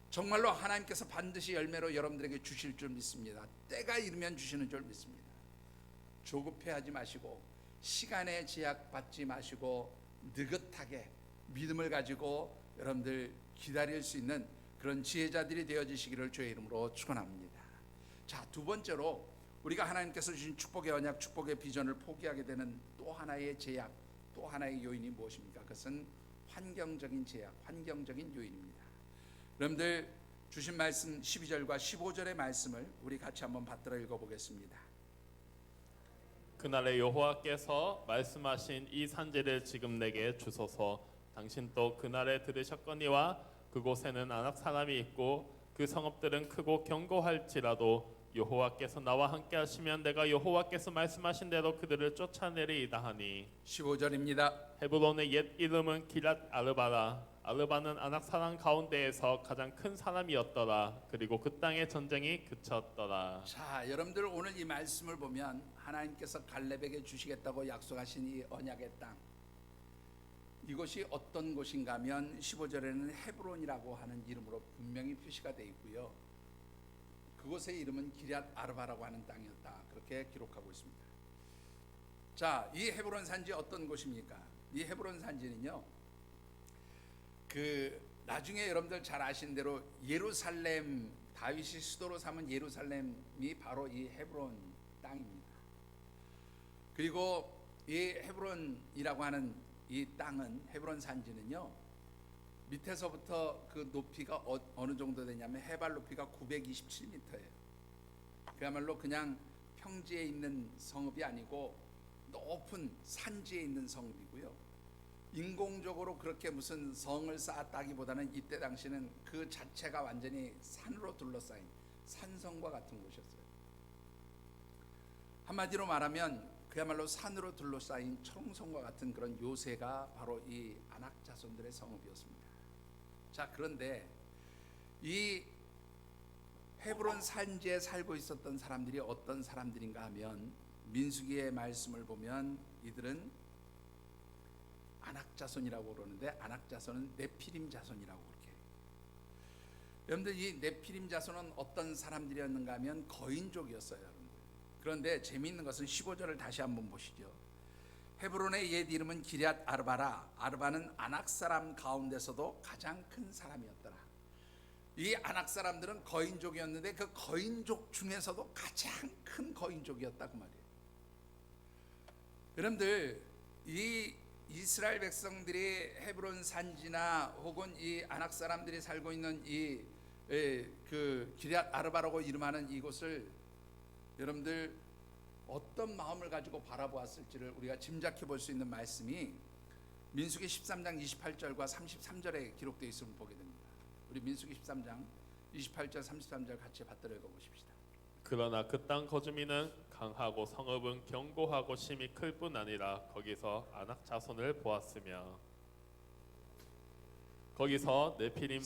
정말로 하나님께서 반드시 열매로 여러분들에게 주실 줄 믿습니다. 때가 이르면 주시는 줄 믿습니다. 조급해하지 마시고 시간에 제약받지 마시고 느긋하게 믿음을 가지고 여러분들 기다릴 수 있는 그런 지혜자들이 되어지시기를 주의 이름으로 축원합니다. 자, 두 번째로 우리가 하나님께서 주신 축복의 언약, 축복의 비전을 포기하게 되는 또 하나의 제약, 또 하나의 요인이 무엇입니까? 그것은 환경적인 제약, 환경적인 요인입니다. 여러분들 주신 말씀 12절과 15절의 말씀을 우리 같이 한번 받들어 읽어보겠습니다. 그날에 여호와께서 말씀하신 이 산지를 지금 내게 주소서. 당신도 그날에 들으셨거니와 그곳에는 아낙 사람이 있고 그 성읍들은 크고 견고할지라도 여호와께서 나와 함께 하시면 내가 여호와께서 말씀하신 대로 그들을 쫓아내리이다 하니. 15절입니다. 헤브론의 옛 이름은 기랏 아르바라. 아르바는 아낙 사람 가운데에서 가장 큰 사람이었더라. 그리고 그 땅의 전쟁이 그쳤더라. 자, 여러분들 오늘 이 말씀을 보면 하나님께서 갈렙에게 주시겠다고 약속하신 이 언약의 땅, 이곳이 어떤 곳인가 하면 15절에는 헤브론이라고 하는 이름으로 분명히 표시가 되어 있고요. 그곳의 이름은 기럇 아르바라고 하는 땅이었다, 그렇게 기록하고 있습니다. 자, 이 헤브론 산지 어떤 곳입니까? 이 헤브론 산지는요, 그 나중에 여러분들 잘 아시는 대로 예루살렘, 다윗이 수도로 삼은 예루살렘이 바로 이 헤브론 땅입니다. 그리고 이 헤브론이라고 하는 이 땅은, 헤브론 산지는요, 밑에서부터 그 높이가 어느 정도 되냐면 해발 높이가 927m예요. 그야말로 그냥 평지에 있는 성읍이 아니고 높은 산지에 있는 성읍이고요. 인공적으로 그렇게 무슨 성을 쌓았다기보다는 이때 당시는 그 자체가 완전히 산으로 둘러싸인 산성과 같은 곳이었어요. 한마디로 말하면 그야말로 산으로 둘러싸인 초롱성과 같은 그런 요새가 바로 이 아낙 자손들의 성읍이었습니다. 자, 그런데 이 헤브론 산지에 살고 있었던 사람들이 어떤 사람들인가 하면 민수기의 말씀을 보면 이들은 아낙 자손이라고 그러는데, 아낙 자손은 네피림 자손이라고 그렇게 해요. 여러분들 이 네피림 자손은 어떤 사람들이었는가 하면 거인족이었어요, 여러분들. 그런데 재미있는 것은 15절을 다시 한번 보시죠. 헤브론의 옛 이름은 기럇 아르바라. 아르바는 아낙 사람 가운데서도 가장 큰 사람이었더라. 이 아낙 사람들은 거인족이었는데 그 거인족 중에서도 가장 큰 거인족이었다, 그 말이에요. 여러분들 이 이스라엘 백성들이 헤브론 산지나 혹은 이 아낙 사람들이 살고 있는 이 그 기럇 아르바라고 이름하는 이곳을 여러분들 어떤 마음을 가지고 바라보았을지를 우리가 짐작해 볼 수 있는 말씀이 민수기 13장 28절과 33절에 기록되어 있음을 보게 됩니다. 우리 민수기 13장 28절 33절 같이 받들어 읽어 보십시다. 그러나 그 땅 거주민은 강하고 성읍은 견고하고 심이 클 뿐 아니라 거기서 아낙 자손을 보았으며 거기서 네피림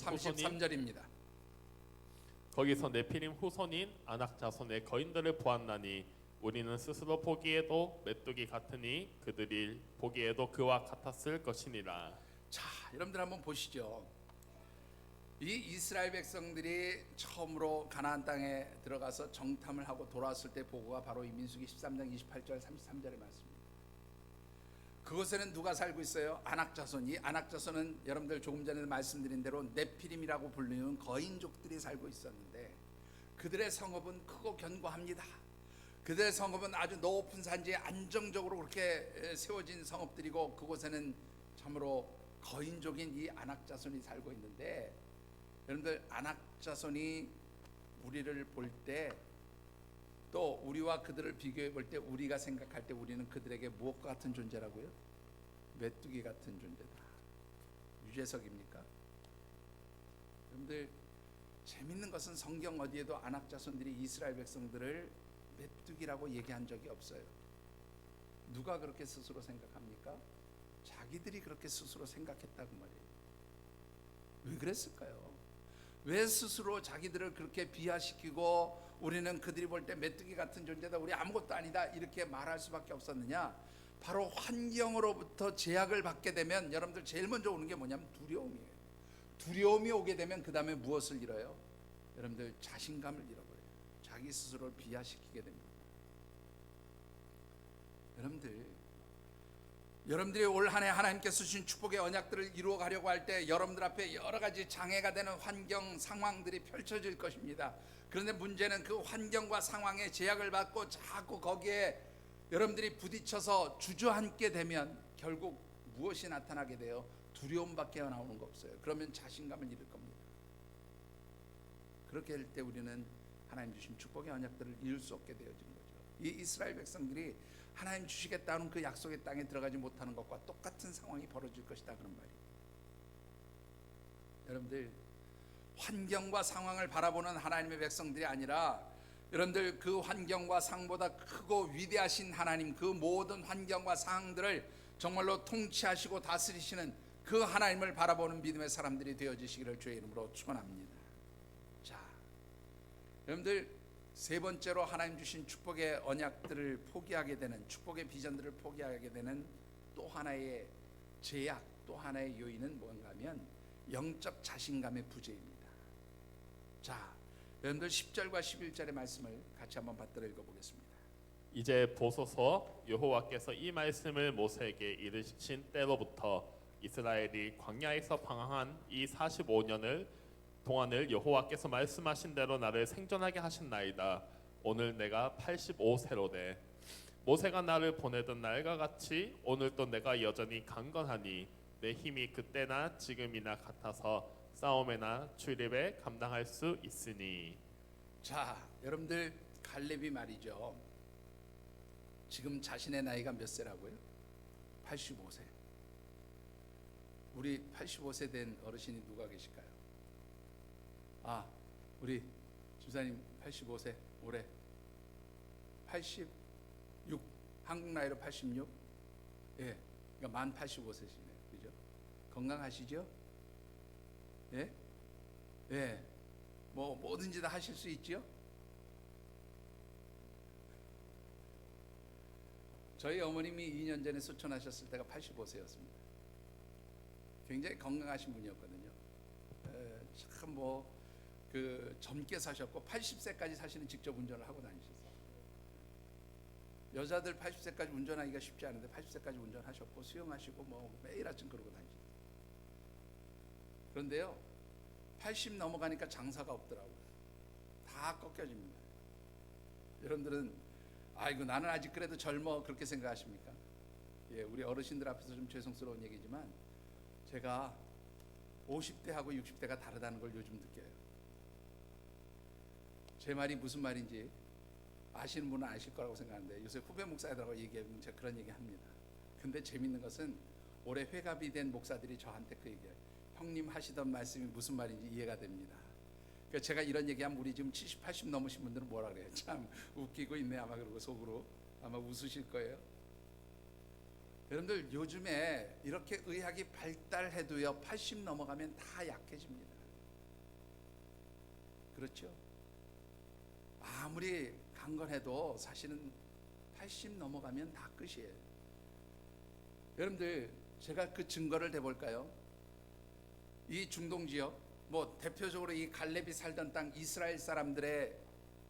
후손인 아낙 자손의 거인들을 보았나니 우리는 스스로 보기에도 메뚜기 같으니 그들이 보기에도 그와 같았을 것이니라. 자, 여러분들 한번 보시죠. 이 이스라엘 백성들이 처음으로 가나안 땅에 들어가서 정탐을 하고 돌아왔을 때 보고가 바로 이 민수기 13장 28절 33절의 말씀입니다. 그곳에는 누가 살고 있어요? 아낙 자손. 이 아낙 자손은 여러분들 조금 전에 말씀드린 대로 네피림이라고 불리는 거인족들이 살고 있었는데 그들의 성읍은 크고 견고합니다. 그들의 성읍은 아주 높은 산지에 안정적으로 그렇게 세워진 성읍들이고 그곳에는 참으로 거인족인 이 아낙 자손이 살고 있는데, 여러분들 아낙 자손이 우리를 볼 때, 또 우리와 그들을 비교해 볼 때 우리가 생각할 때 우리는 그들에게 무엇과 같은 존재라고요? 메뚜기 같은 존재다. 유재석입니까? 여러분들 재밌는 것은 성경 어디에도 아낙 자손들이 이스라엘 백성들을 메뚜기라고 얘기한 적이 없어요. 누가 그렇게 스스로 생각합니까? 자기들이 그렇게 스스로 생각했다고 말이에요. 왜 그랬을까요? 왜 스스로 자기들을 그렇게 비하시키고 우리는 그들이 볼 때 메뚜기 같은 존재다, 우리 아무것도 아니다, 이렇게 말할 수밖에 없었느냐? 바로 환경으로부터 제약을 받게 되면 여러분들 제일 먼저 오는 게 뭐냐면 두려움이에요. 두려움이 오게 되면 그 다음에 무엇을 잃어요? 여러분들 자신감을 잃어버려요. 자기 스스로를 비하시키게 됩니다. 여러분들이 올 한 해 하나님께서 주신 축복의 언약들을 이루어 가려고 할 때 여러분들 앞에 여러 가지 장애가 되는 환경 상황들이 펼쳐질 것입니다. 그런데 문제는 그 환경과 상황에 제약을 받고 자꾸 거기에 여러분들이 부딪혀서 주저앉게 되면 결국 무엇이 나타나게 돼요? 두려움밖에 나오는 거 없어요. 그러면 자신감을 잃을 겁니다. 그렇게 할 때 우리는 하나님 주신 축복의 언약들을 이룰 수 없게 되어지는 거죠. 이 이스라엘 백성들이 하나님 주시겠다는 그 약속의 땅에 들어가지 못하는 것과 똑같은 상황이 벌어질 것이다 그런 말이에요. 여러분들 환경과 상황을 바라보는 하나님의 백성들이 아니라 여러분들 그 환경과 상보다 크고 위대하신 하나님, 그 모든 환경과 상황들을 정말로 통치하시고 다스리시는 그 하나님을 바라보는 믿음의 사람들이 되어지시기를 주의 이름으로 축원합니다. 자, 여러분들 세 번째로 하나님 주신 축복의 언약들을 포기하게 되는, 축복의 비전들을 포기하게 되는 또 하나의 제약, 또 하나의 요인은 뭔가 하면 영적 자신감의 부재입니다. 자, 여러분들 10절과 11절의 말씀을 같이 한번 받들어 읽어보겠습니다. 이제 보소서, 여호와께서 이 말씀을 모세에게 이르신 때로부터 이스라엘이 광야에서 방황한 이 45년을 동안을 여호와께서 말씀하신 대로 나를 생존하게 하신나이다. 오늘 내가 85세로되 모세가 나를 보내던 날과 같이 오늘도 내가 여전히 강건하니 내 힘이 그때나 지금이나 같아서 싸움에나 출입에 감당할 수 있으니. 자, 여러분들 갈렙이 말이죠. 지금 자신의 나이가 몇 세라고요? 85세. 우리 85세 된 어르신이 누가 계실까요? 아, 우리 집사님 85세 올해 86, 한국 나이로 86. 예, 그러니까 만 85세시네요. 그죠? 건강하시죠? 예, 예, 뭐 뭐든지 다 하실 수 있죠? 저희 어머님이 2년 전에 수천하셨을 때가 85세였습니다. 굉장히 건강하신 분이었거든요. 참 뭐 그 젊게 사셨고 80세까지 사시는 직접 운전을 하고 다니셨어요. 여자들 80세까지 운전하기가 쉽지 않은데 80세까지 운전하셨고 수영하시고 뭐 매일 아침 그러고 다니셨어요. 그런데요, 80 넘어가니까 장사가 없더라고요. 다 꺾여집니다. 여러분들은 아이고 나는 아직 그래도 젊어 그렇게 생각하십니까? 예, 우리 어르신들 앞에서 좀 죄송스러운 얘기지만 제가 50대하고 60대가 다르다는 걸 요즘 느껴요. 제 말이 무슨 말인지 아시는 분은 아실 거라고 생각하는데 요새 후배 목사들하고 얘기하면 제가 그런 얘기 합니다. 근데 재밌는 것은 올해 회갑이 된 목사들이 저한테 그 얘기해요. 형님 하시던 말씀이 무슨 말인지 이해가 됩니다. 그러니까 제가 이런 얘기하면 우리 지금 70, 80 넘으신 분들은 뭐라 그래요? 참 웃기고 있네 아마, 그러고 속으로 아마 웃으실 거예요. 여러분들 요즘에 이렇게 의학이 발달해도요 80 넘어가면 다 약해집니다. 그렇죠? 아무리 강건해도 사실은 80 넘어가면 다 끝이에요. 여러분들 제가 그 증거를 대볼까요? 이 중동 지역 뭐 대표적으로 이 갈렙이 살던 땅 이스라엘 사람들의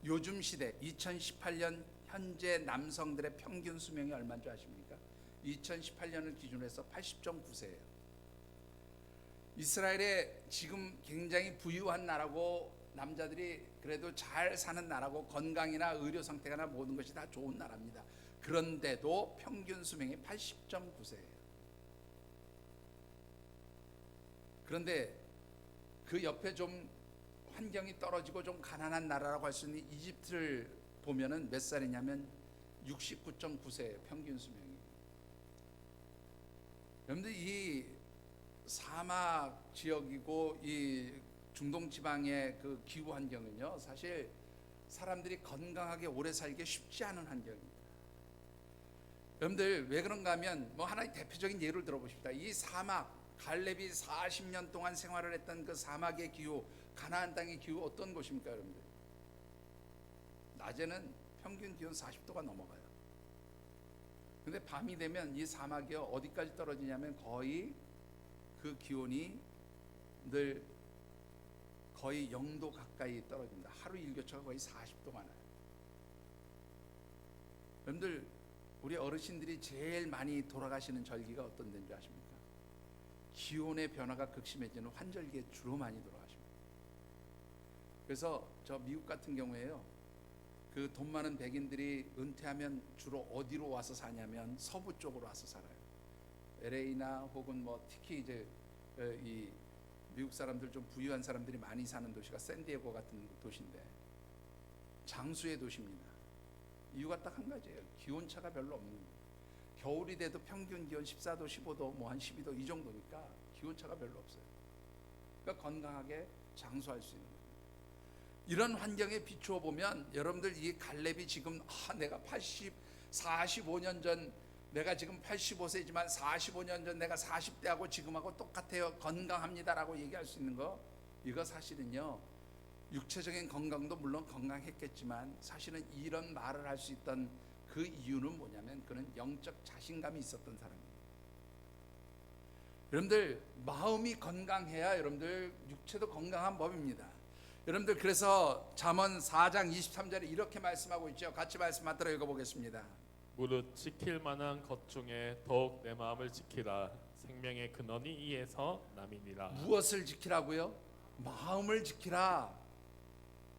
요즘 시대 2018년 현재 남성들의 평균 수명이 얼마인 줄 아십니까? 2018년을 기준으로 해서 80.9세예요. 이스라엘에 지금 굉장히 부유한 나라고 남자들이 그래도 잘 사는 나라고 건강이나 의료 상태나 모든 것이 다 좋은 나라입니다. 그런데도 평균 수명이 80.9세예요. 그런데 그 옆에 좀 환경이 떨어지고 좀 가난한 나라라고 할 수 있는 이집트를 보면은 몇 살이냐면 69.9세예요. 평균 수명이. 여러분들 이 사막 지역이고 이 중동 지방의 그 기후 환경은요 사실 사람들이 건강하게 오래 살기 쉽지 않은 환경입니다. 여러분들 왜 그런가 하면 뭐 하나의 대표적인 예를 들어보십시다. 이 사막 갈렙이 40년 동안 생활을 했던 그 사막의 기후, 가나안 땅의 기후 어떤 곳입니까 여러분들? 낮에는 평균 기온 40도가 넘어가요. 근데 밤이 되면 이 사막이 어디까지 떨어지냐면 거의 그 기온이 늘 거의 0도 가까이 떨어집니다. 하루 일교차가 거의 40도가 나요. 여러분들 우리 어르신들이 제일 많이 돌아가시는 절기가 어떤 데인지 아십니까? 기온의 변화가 극심해지는 환절기에 주로 많이 돌아가십니다. 그래서 저 미국 같은 경우에요, 그 돈 많은 백인들이 은퇴하면 주로 어디로 와서 사냐면 서부 쪽으로 와서 살아요. LA나 혹은 뭐 특히 이제 이 미국 사람들 좀 부유한 사람들이 많이 사는 도시가 샌디에고 같은 도시인데 장수의 도시입니다. 이유가 딱 한 가지예요. 기온차가 별로 없는 거예요. 겨울이 돼도 평균 기온 14도, 15도, 뭐 한 12도 이 정도니까 기온차가 별로 없어요. 그러니까 건강하게 장수할 수 있는 거예요. 이런 환경에 비추어 보면 여러분들 이 갈렙이 지금 내가 45년 전 내가 지금 85세지만 45년 전 내가 40대하고 지금하고 똑같아요. 건강합니다라고 얘기할 수 있는 거, 이거 사실은요, 육체적인 건강도 물론 건강했겠지만 사실은 이런 말을 할 수 있던 그 이유는 뭐냐면 그는 영적 자신감이 있었던 사람입니다. 여러분들 마음이 건강해야 여러분들 육체도 건강한 법입니다. 여러분들 그래서 잠언 4장 23절에 이렇게 말씀하고 있죠. 같이 말씀하도록 읽어보겠습니다. 무릇 지킬 만한 것 중에 더욱 내 마음을 지키라. 생명의 근원이 이에서 남이니라. 무엇을 지키라고요? 마음을 지키라.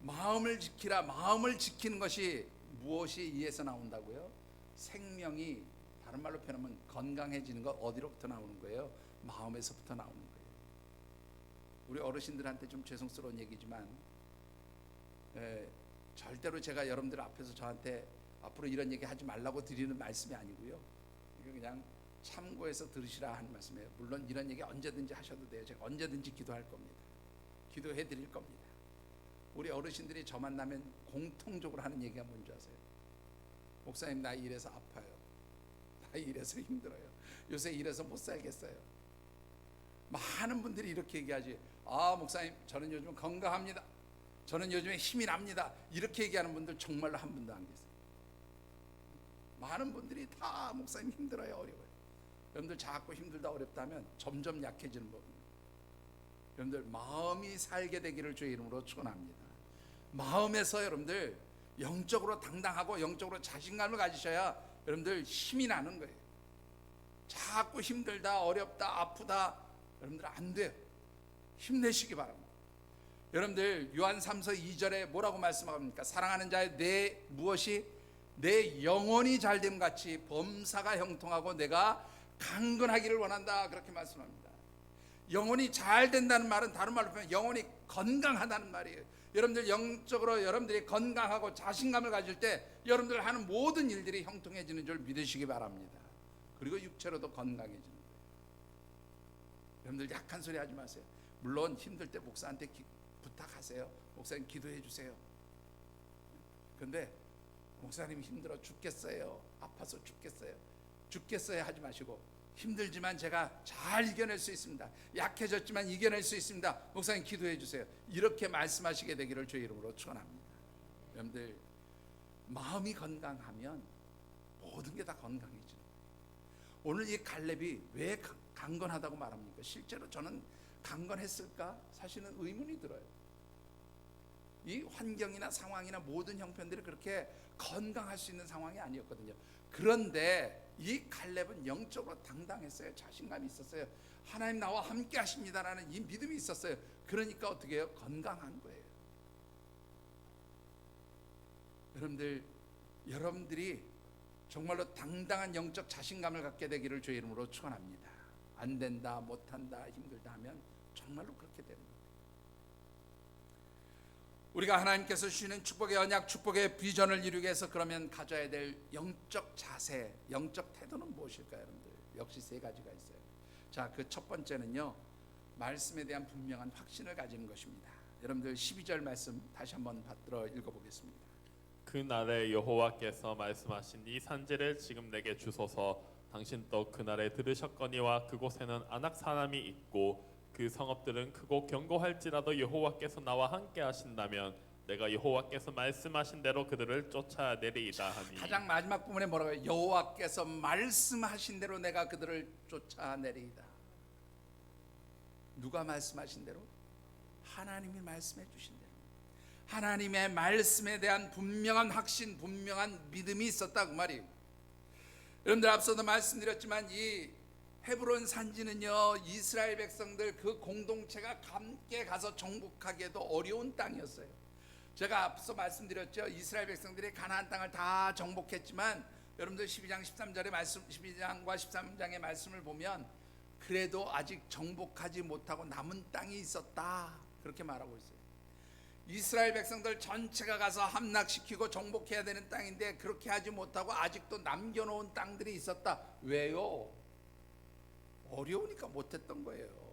마음을 지키라. 마음을 지키는 것이 무엇이 이에서 나온다고요? 생명이, 다른 말로 표현하면 건강해지는 것 어디로부터 나오는 거예요? 마음에서부터 나오는 거예요. 우리 어르신들한테 좀 죄송스러운 얘기지만 절대로 제가 여러분들 앞에서 저한테 앞으로 이런 얘기 하지 말라고 드리는 말씀이 아니고요, 이거 그냥 참고해서 들으시라 하는 말씀이에요. 물론 이런 얘기 언제든지 하셔도 돼요. 제가 언제든지 기도할 겁니다. 기도해 드릴 겁니다. 우리 어르신들이 저 만나면 공통적으로 하는 얘기가 뭔지 아세요? 목사님, 나 이래서 아파요. 나 이래서 힘들어요. 요새 이래서 못 살겠어요. 많은 분들이 이렇게 얘기하지. 목사님, 저는 요즘 건강합니다. 저는 요즘에 힘이 납니다. 이렇게 얘기하는 분들 정말로 한 분도 안 계세요. 많은 분들이 다 목사님 힘들어요, 어려워요. 여러분들 자꾸 힘들다 어렵다면 점점 약해지는 법입니다. 여러분들 마음이 살게 되기를 주의 이름으로 축원합니다. 마음에서 여러분들 영적으로 당당하고 영적으로 자신감을 가지셔야 여러분들 힘이 나는 거예요. 자꾸 힘들다, 어렵다, 아프다, 여러분들 안 돼요. 힘내시기 바랍니다. 여러분들 요한 3서 2절에 뭐라고 말씀합니까? 사랑하는 자의 내 무엇이 내 영혼이 잘됨 같이 범사가 형통하고 내가 강건하기를 원한다, 그렇게 말씀합니다. 영혼이 잘 된다는 말은 다른 말로 표현 영혼이 건강하다는 말이에요. 여러분들 영적으로 여러분들이 건강하고 자신감을 가질 때 여러분들 하는 모든 일들이 형통해지는 줄 믿으시기 바랍니다. 그리고 육체로도 건강해지는 거예요. 여러분들 약한 소리 하지 마세요. 물론 힘들 때 목사한테 부탁하세요. 목사님 기도해 주세요. 근데 목사님 힘들어 죽겠어요, 아파서 죽겠어요 하지 마시고, 힘들지만 제가 잘 이겨낼 수 있습니다. 약해졌지만 이겨낼 수 있습니다. 목사님 기도해 주세요. 이렇게 말씀하시게 되기를 주의 이름으로 축원합니다. 여러분들 마음이 건강하면 모든 게 다 건강해져요. 오늘 이 갈렙이 왜 강건하다고 말합니까? 실제로 저는 강건했을까? 사실은 의문이 들어요. 이 환경이나 상황이나 모든 형편들이 그렇게 건강할 수 있는 상황이 아니었거든요. 그런데 이 갈렙은 영적으로 당당했어요. 자신감이 있었어요. 하나님 나와 함께 하십니다라는 이 믿음이 있었어요. 그러니까 어떻게 해요? 건강한 거예요. 여러분들이 정말로 당당한 영적 자신감을 갖게 되기를 주의 이름으로 축원합니다. 안 된다, 못한다, 힘들다 하면 정말로 그렇게 됩니다. 우리가 하나님께서 주시는 축복의 언약, 축복의 비전을 이루기 위해서 그러면 가져야 될 영적 자세, 영적 태도는 무엇일까요, 여러분들? 역시 세 가지가 있어요. 자, 그 첫 번째는요, 말씀에 대한 분명한 확신을 가지는 것입니다. 여러분들 12절 말씀 다시 한번 받들어 읽어보겠습니다. 그 날에 여호와께서 말씀하신 이 산지를 지금 내게 주소서. 당신도 그날에 들으셨거니와 그곳에는 아낙 사람이 있고 그 성읍들은 크고 견고할지라도 여호와께서 나와 함께 하신다면 내가 여호와께서 말씀하신 대로 그들을 쫓아내리이다 하니. 가장 마지막 부분에 뭐라고 해요? 여호와께서 말씀하신 대로 내가 그들을 쫓아내리이다. 누가 말씀하신 대로? 하나님이 말씀해 주신 대로. 하나님의 말씀에 대한 분명한 확신, 분명한 믿음이 있었다 그 말이에요. 여러분들 앞서도 말씀드렸지만 이 헤브론 산지는요, 이스라엘 백성들 그 공동체가 함께 가서 정복하기에도 어려운 땅이었어요. 제가 앞서 말씀드렸죠. 이스라엘 백성들이 가나안 땅을 다 정복했지만 여러분들 12장 13절의 말씀, 12장과 13장의 말씀을 보면 그래도 아직 정복하지 못하고 남은 땅이 있었다 그렇게 말하고 있어요. 이스라엘 백성들 전체가 가서 함락시키고 정복해야 되는 땅인데 그렇게 하지 못하고 아직도 남겨놓은 땅들이 있었다. 왜요? 어려우니까 못했던 거예요.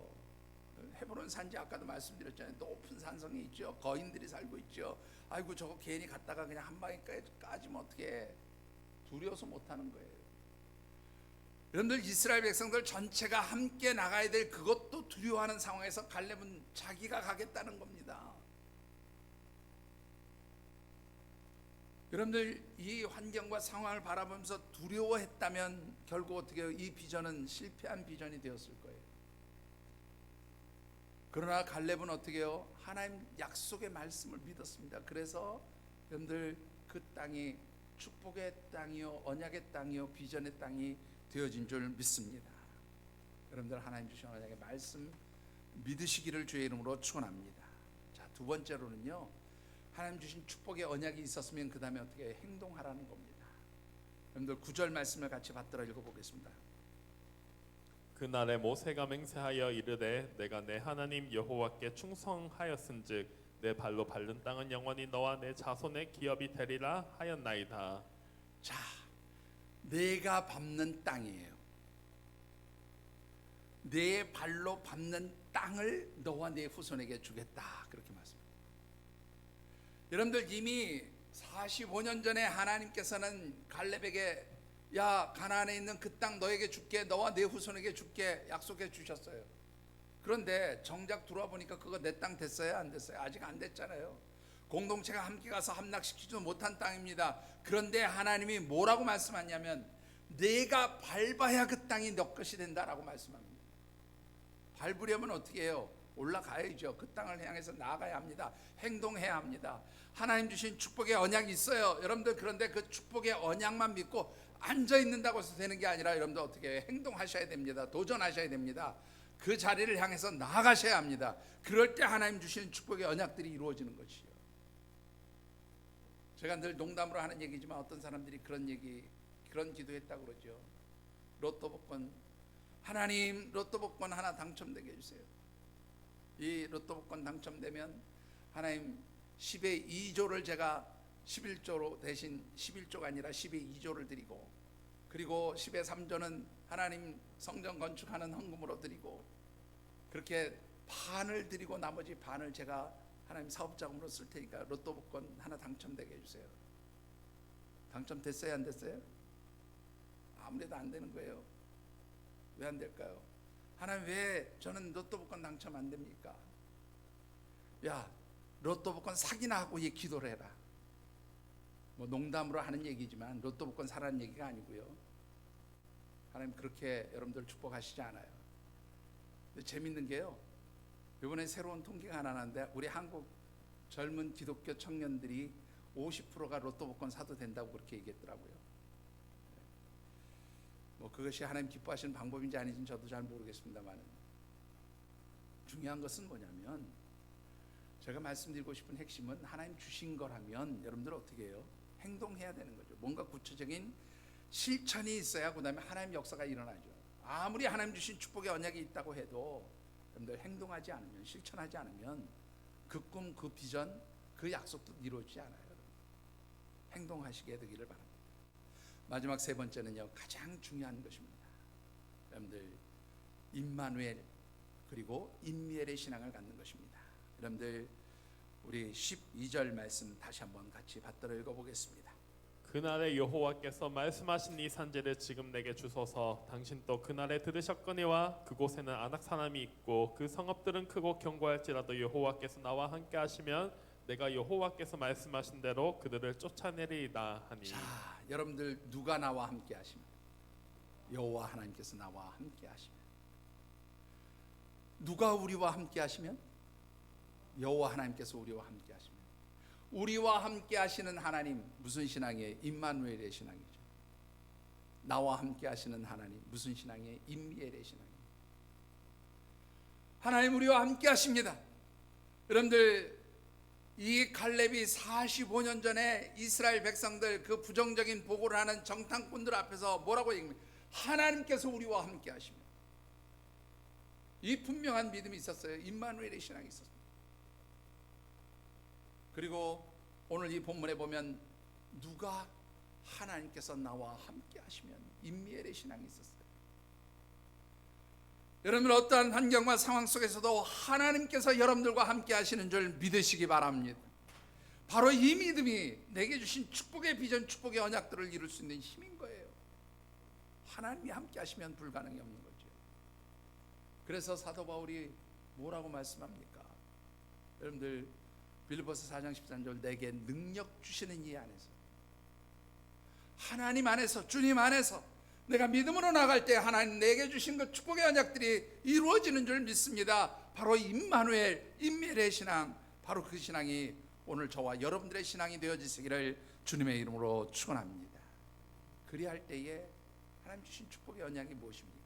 헤브론 산지 아까도 말씀드렸잖아요. 높은 산성이 있죠. 거인들이 살고 있죠. 아이고 저거 괜히 갔다가 그냥 한 방에 까지면 어떻게, 두려워서 못하는 거예요. 여러분들 이스라엘 백성들 전체가 함께 나가야 될 그것도 두려워하는 상황에서 갈렙은 자기가 가겠다는 겁니다. 여러분들 이 환경과 상황을 바라보면서 두려워했다면 결국 어떻게 해요? 이 비전은 실패한 비전이 되었을 거예요. 그러나 갈렙은 어떻게 해요? 하나님 약속의 말씀을 믿었습니다. 그래서 여러분들 그 땅이 축복의 땅이요, 언약의 땅이요, 비전의 땅이 되어진 줄 믿습니다. 여러분들 하나님 주신 언약의 말씀 믿으시기를 주의 이름으로 축원합니다. 자, 두 번째로는요, 하나님 주신 축복의 언약이 있었으면 그 다음에 어떻게 행동하라는 겁니다. 여러분들 9절 말씀을 같이 받들어 읽어보겠습니다. 그날에 모세가 맹세하여 이르되 내가 내 하나님 여호와께 충성하였은즉 내 발로 밟는 땅은 영원히 너와 내 자손의 기업이 되리라 하였나이다. 자, 내가 밟는 땅이에요. 내 발로 밟는 땅을 너와 내 후손에게 주겠다 그렇게 말씀합니다. 여러분들 이미 45년 전에 하나님께서는 갈렙에게 야 가나안에 있는 그 땅 너에게 줄게, 너와 내 후손에게 줄게 약속해 주셨어요. 그런데 정작 들어와 보니까 그거 내 땅 됐어요 안 됐어요? 아직 안 됐잖아요. 공동체가 함께 가서 함락시키지도 못한 땅입니다. 그런데 하나님이 뭐라고 말씀하냐면 내가 밟아야 그 땅이 너 것이 된다라고 말씀합니다. 밟으려면 어떻게 해요? 올라가야죠. 그 땅을 향해서 나아가야 합니다. 행동해야 합니다. 하나님 주신 축복의 언약이 있어요 여러분들. 그런데 그 축복의 언약만 믿고 앉아 있는다고 해서 되는 게 아니라 여러분들 어떻게 해요? 행동하셔야 됩니다. 도전하셔야 됩니다. 그 자리를 향해서 나아가셔야 합니다. 그럴 때 하나님 주시는 축복의 언약들이 이루어지는 것이요. 제가 늘 농담으로 하는 얘기지만 어떤 사람들이 그런 기도했다고 그러죠. 로또 복권, 하나님 로또 복권 하나 당첨되게 해주세요. 이 로또 복권 당첨되면 하나님 10의 2조를 제가 11조로 대신 11조가 아니라 10의 2조를 드리고, 그리고 10의 3조는 하나님 성전 건축하는 헌금으로 드리고, 그렇게 반을 드리고 나머지 반을 제가 하나님 사업자금으로 쓸 테니까 로또 복권 하나 당첨되게 해주세요. 당첨됐어요 안 됐어요? 아무래도 안 되는 거예요. 왜 안 될까요? 하나님 왜 저는 로또 복권 당첨 안 됩니까? 야 로또 복권 사기나 하고 기도를 해라. 뭐 농담으로 하는 얘기지만 로또 복권 사라는 얘기가 아니고요. 하나님 그렇게 여러분들 축복하시지 않아요. 근데 재밌는 게요, 이번에 새로운 통계가 하나 나왔는데 우리 한국 젊은 기독교 청년들이 50%가 로또 복권 사도 된다고 그렇게 얘기했더라고요. 뭐 그것이 하나님 기뻐하시는 방법인지 아닌지는 저도 잘 모르겠습니다만, 중요한 것은 뭐냐면 제가 말씀드리고 싶은 핵심은 하나님 주신 거라면 여러분들 어떻게 해요? 행동해야 되는 거죠. 뭔가 구체적인 실천이 있어야 그 다음에 하나님 역사가 일어나죠. 아무리 하나님 주신 축복의 언약이 있다고 해도 여러분들 행동하지 않으면, 실천하지 않으면 그 꿈, 그 비전, 그 약속도 이루어지지 않아요. 행동하시게 되기를 바랍니다. 마지막 세 번째는요, 가장 중요한 것입니다. 여러분들 임마누엘 그리고 임미엘의 신앙을 갖는 것입니다. 여러분들 우리 12절 말씀 다시 한번 같이 받들어 읽어보겠습니다. 그날에 여호와께서 말씀하신 이 산지를 지금 내게 주소서. 당신 또 그날에 들으셨거니와 그곳에는 아낙 사람이 있고 그 성읍들은 크고 견고할지라도 여호와께서 나와 함께 하시면 내가 여호와께서 말씀하신 대로 그들을 쫓아내리이다 하니. 자, 여러분들 누가 나와 함께 하십니까? 여호와 하나님께서 나와 함께 하십니다. 누가 우리와 함께 하시면? 여호와 하나님께서 우리와 함께 하시면. 우리와 함께 하시는 하나님 무슨 신앙이에요? 임마누엘의 신앙이죠. 나와 함께 하시는 하나님 무슨 신앙이에요? 임미엘의 신앙이에요. 하나님 우리와 함께 하십니다. 여러분들, 이 갈렙이 45년 전에 이스라엘 백성들 그 부정적인 보고를 하는 정탐꾼들 앞에서 뭐라고 얘기합니까? 하나님께서 우리와 함께 하시며. 이 분명한 믿음이 있었어요. 임마누엘의 신앙이 있었습니다. 그리고 오늘 이 본문에 보면 누가 하나님께서 나와 함께 하시면, 임미엘의 신앙이 있었어요. 여러분들 어떠한 환경과 상황 속에서도 하나님께서 여러분들과 함께 하시는 줄 믿으시기 바랍니다. 바로 이 믿음이 내게 주신 축복의 비전, 축복의 언약들을 이룰 수 있는 힘인 거예요. 하나님이 함께 하시면 불가능이 없는 거죠. 그래서 사도 바울이 뭐라고 말씀합니까? 여러분들 빌립보서 4장 13절, 내게 능력 주시는 이 안에서, 하나님 안에서, 주님 안에서 내가 믿음으로 나갈 때 하나님 내게 주신 그 축복의 언약들이 이루어지는 줄 믿습니다. 바로 임마누엘, 임미엘의 신앙, 바로 그 신앙이 오늘 저와 여러분들의 신앙이 되어지시기를 주님의 이름으로 축원합니다. 그리할 때에 하나님 주신 축복의 언약이 무엇입니까?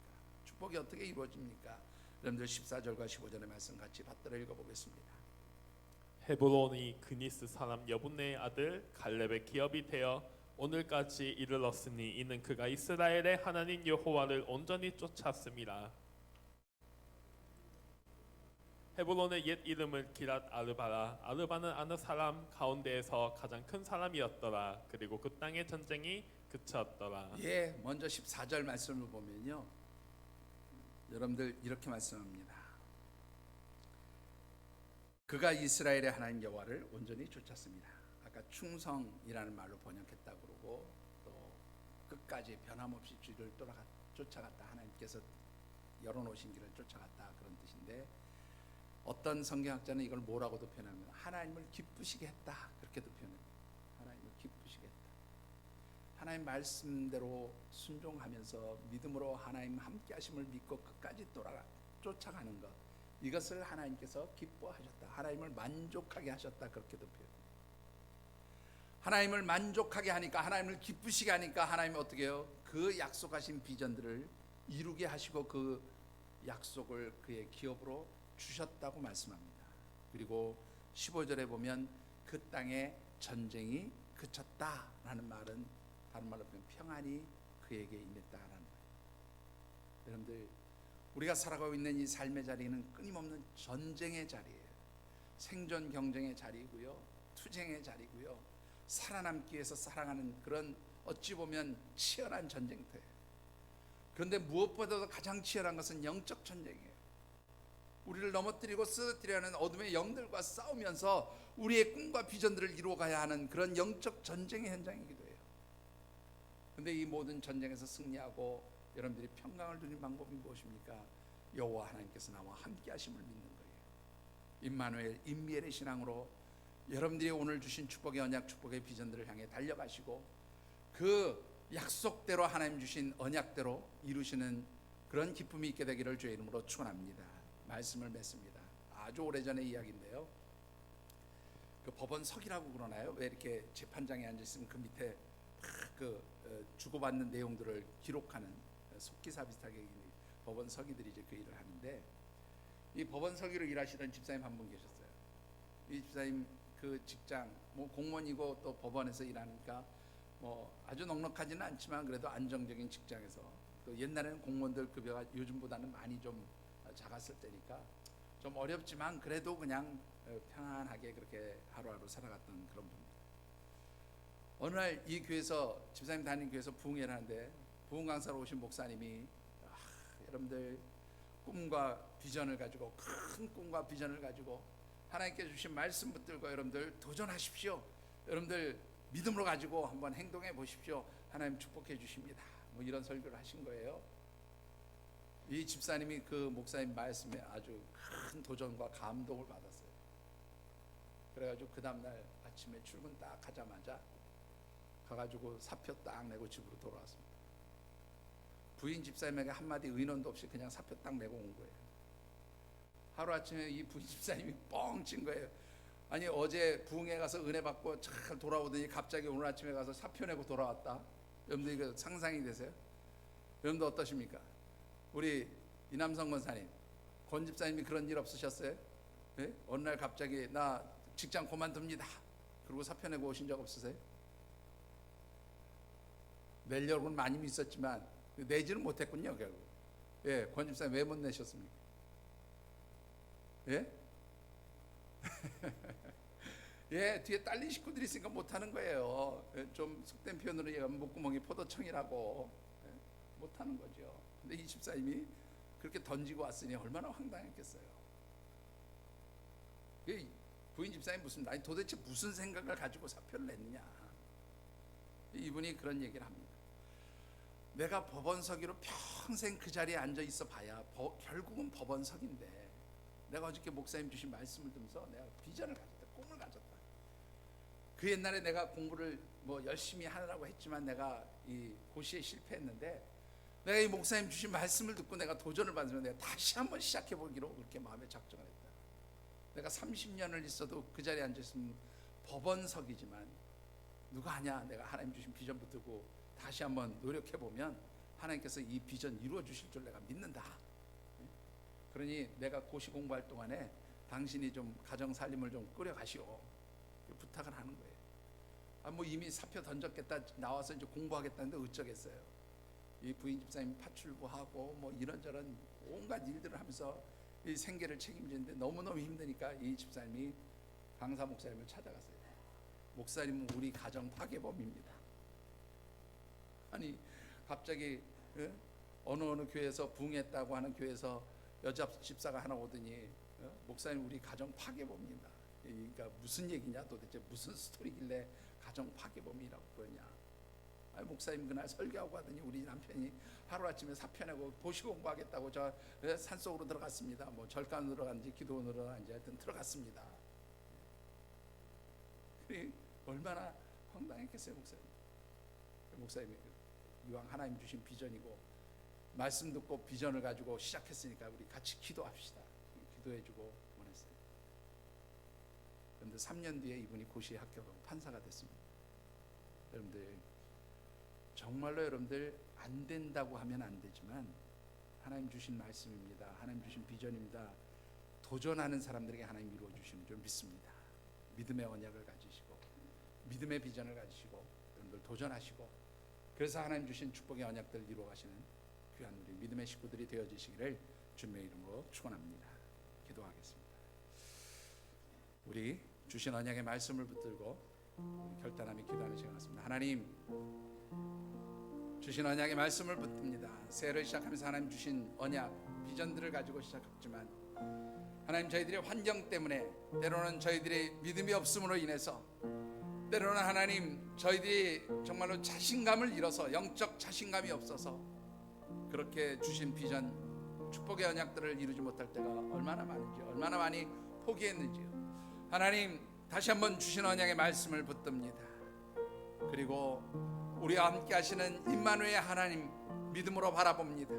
축복이 어떻게 이루어집니까? 여러분들 14절과 15절의 말씀 같이 받들어 읽어보겠습니다. 헤브론이 그니스 사람 여분네의 아들 갈렙의 기업이 되어 오늘까지 이르렀으니 이는 그가 이스라엘의 하나님 여호와를 온전히 쫓았습니다. 헤브론의 옛 이름은 기랏 아르바라. 아르바는 아느 사람 가운데에서 가장 큰 사람이었더라. 그리고 그 땅의 전쟁이 그쳤더라. 예, 먼저 14절 말씀을 보면요, 여러분들 이렇게 말씀합니다. 그가 이스라엘의 하나님 여호와를 온전히 쫓았습니다. 아까 충성이라는 말로 번역했다 그러고, 또 끝까지 변함없이 주를 쫓아갔다, 하나님께서 열어놓으신 길을 쫓아갔다, 그런 뜻인데, 어떤 성경학자는 이걸 뭐라고도 표현합니다. 하나님을 기쁘시게 했다, 그렇게도 표현합니다. 하나님을 기쁘시게 했다. 하나님 말씀대로 순종하면서 믿음으로 하나님 함께 하심을 믿고 끝까지 쫓아가는 것, 이것을 하나님께서 기뻐하셨다, 하나님을 만족하게 하셨다, 그렇게도 표현합니다. 하나님을 만족하게 하니까, 하나님을 기쁘시게 하니까 하나님이 어떻게 해요? 그 약속하신 비전들을 이루게 하시고 그 약속을 그의 기업으로 주셨다고 말씀합니다. 그리고 15절에 보면 그 땅에 전쟁이 그쳤다라는 말은 다른 말로 보면 평안이 그에게 임했다라는 말이에요. 여러분들, 우리가 살아가고 있는 이 삶의 자리는 끊임없는 전쟁의 자리예요. 생존 경쟁의 자리고요, 투쟁의 자리고요, 살아남기 위해서 살아가는 그런 어찌 보면 치열한 전쟁터예요. 그런데 무엇보다도 가장 치열한 것은 영적 전쟁이에요. 우리를 넘어뜨리고 쓰러뜨리려는 어둠의 영들과 싸우면서 우리의 꿈과 비전들을 이루어가야 하는 그런 영적 전쟁의 현장이기도 해요. 그런데 이 모든 전쟁에서 승리하고 여러분들이 평강을 누리는 방법이 무엇입니까? 여호와 하나님께서 나와 함께 하심을 믿는 거예요. 임마누엘, 임미엘의 신앙으로 여러분들이 오늘 주신 축복의 언약, 축복의 비전들을 향해 달려가시고 그 약속대로 하나님 주신 언약대로 이루시는 그런 기쁨이 있게 되기를 주의 이름으로 축원합니다. 말씀을 맺습니다. 아주 오래전의 이야기인데요, 그 법원석이라고 그러나요? 왜 이렇게 재판장에 앉아있으면 그 밑에 그 주고받는 내용들을 기록하는 속기사 비슷하게 법원서기들이 이제 그 일을 하는데, 이 법원서기로 일하시던 집사님 한 분 계셨어요. 이 집사님 그 직장 뭐 공무원이고 또 법원에서 일하니까 뭐 아주 넉넉하지는 않지만 그래도 안정적인 직장에서, 또 옛날에는 공무원들 급여가 요즘보다는 많이 좀 작았을 때니까 좀 어렵지만 그래도 그냥 편안하게 그렇게 하루하루 살아갔던 그런 분입니다. 어느 날 이 교회에서, 집사님 다니는 교회에서 부흥회를 하는데 부흥 강사로 오신 목사님이 여러분들 꿈과 비전을 가지고, 큰 꿈과 비전을 가지고 하나님께 주신 말씀 붙들고 여러분들 도전하십시오, 여러분들 믿음으로 가지고 한번 행동해 보십시오, 하나님 축복해 주십니다, 뭐 이런 설교를 하신 거예요. 이 집사님이 그 목사님 말씀에 아주 큰 도전과 감동을 받았어요. 그래가지고 그 다음날 아침에 출근 딱 하자마자 가가지고 사표 딱 내고 집으로 돌아왔습니다. 부인 집사님에게 한마디 의논도 없이 그냥 사표 딱 내고 온 거예요. 하루아침에 이 부인 집사님이 뻥 친 거예요. 아니 어제 부흥회 가서 은혜 받고 잘 돌아오더니 갑자기 오늘 아침에 가서 사표 내고 돌아왔다. 여러분들 이거 상상이 되세요? 여러분들 어떠십니까? 우리 이남성 권사님, 권 집사님이 그런 일 없으셨어요? 네? 어느 날 갑자기 나 직장 그만둡니다 그리고 사표 내고 오신 적 없으세요? 내려고는 많이 있었지만 내지는 못했군요 결국. 예, 권 집사님 왜 못 내셨습니까? 예? 예, 뒤에 딸린 식구들이 있으니까 못하는 거예요. 예, 좀 속된 표현으로 얘기하면 목구멍이 포도청이라고. 예, 못하는 거죠. 근데 이 집사님이 그렇게 던지고 왔으니 얼마나 황당했겠어요. 이 부인 집사님 아니 도대체 무슨 생각을 가지고 사표를 냈느냐. 이분이 그런 얘기를 합니다. 내가 법원서기로 평생 그 자리에 앉아 있어 봐야 결국은 법원석인데, 내가 어저께 목사님 주신 말씀을 들으면서 내가 비전을 가졌다, 꿈을 가졌다. 그 옛날에 내가 공부를 뭐 열심히 하느라고 했지만 내가 이 고시에 실패했는데, 내가 이 목사님 주신 말씀을 듣고 내가 도전을 받으면 내가 다시 한번 시작해 보기로 그렇게 마음에 작정을 했다. 내가 30년을 있어도 그 자리에 앉아 있으면 법원석이지만 누가 아냐, 내가 하나님 주신 비전 붙들고 다시 한번 노력해 보면 하나님께서 이 비전 이루어 주실 줄 내가 믿는다. 그러니 내가 고시 공부할 동안에 당신이 좀 가정 살림을 좀 꾸려 가시오, 부탁을 하는 거예요. 아, 뭐 이미 사표 던졌겠다, 나와서 이제 공부하겠다는데 어쩌겠어요. 이 부인 집사님 파출부하고 뭐 이런저런 온갖 일들을 하면서 이 생계를 책임지는데 너무너무 힘드니까 이 집사님이 강사 목사님을 찾아갔어요. 목사님은 우리 가정 파괴범입니다. 아니 갑자기 어느 교회에서 부흥했다고 하는 교회에서 여자 집사가 하나 오더니 목사님 우리 가정 파괴범입니다. 그러니까 무슨 얘기냐, 도대체 무슨 스토리길래 가정 파괴범이라고 그러냐. 아니, 목사님 그날 설교하고 하더니 우리 남편이 하루아침에 사표 내고 도시 공부하겠다고 저 산속으로 들어갔습니다. 뭐 절간으로 들어간지 기도원으로 들어간지 하여튼 들어갔습니다. 얼마나 황당했겠어요 목사님. 목사님이 이왕 하나님 주신 비전이고 말씀 듣고 비전을 가지고 시작했으니까 우리 같이 기도합시다. 기도해주고 원했어요. 그런데 3년 뒤에 이분이 고시 합격하고 판사가 됐습니다. 여러분들 정말로 여러분들 안 된다고 하면 안 되지만 하나님 주신 말씀입니다. 하나님 주신 비전입니다. 도전하는 사람들에게 하나님 이루어 주시는 줄 믿습니다. 믿음의 언약을 가지시고 믿음의 비전을 가지시고 여러분들 도전하시고, 그래서 하나님 주신 축복의 언약들을 이루어 가시는 귀한 우리 믿음의 식구들이 되어지시기를 주님의 이름으로 축원합니다. 기도하겠습니다. 우리 주신 언약의 말씀을 붙들고 결단하며 기도하는 시간 같습니다. 하나님 주신 언약의 말씀을 붙듭니다. 새해를 시작하면서 하나님 주신 언약 비전들을 가지고 시작했지만 하나님 저희들의 환경 때문에, 때로는 저희들의 믿음이 없음으로 인해서, 때로는 하나님 저희들이 정말로 자신감을 잃어서, 영적 자신감이 없어서 그렇게 주신 비전 축복의 언약들을 이루지 못할 때가 얼마나 많은지, 얼마나 많이 포기했는지요. 하나님 다시 한번 주신 언약의 말씀을 붙듭니다. 그리고 우리와 함께 하시는 임마누엘 하나님 믿음으로 바라봅니다.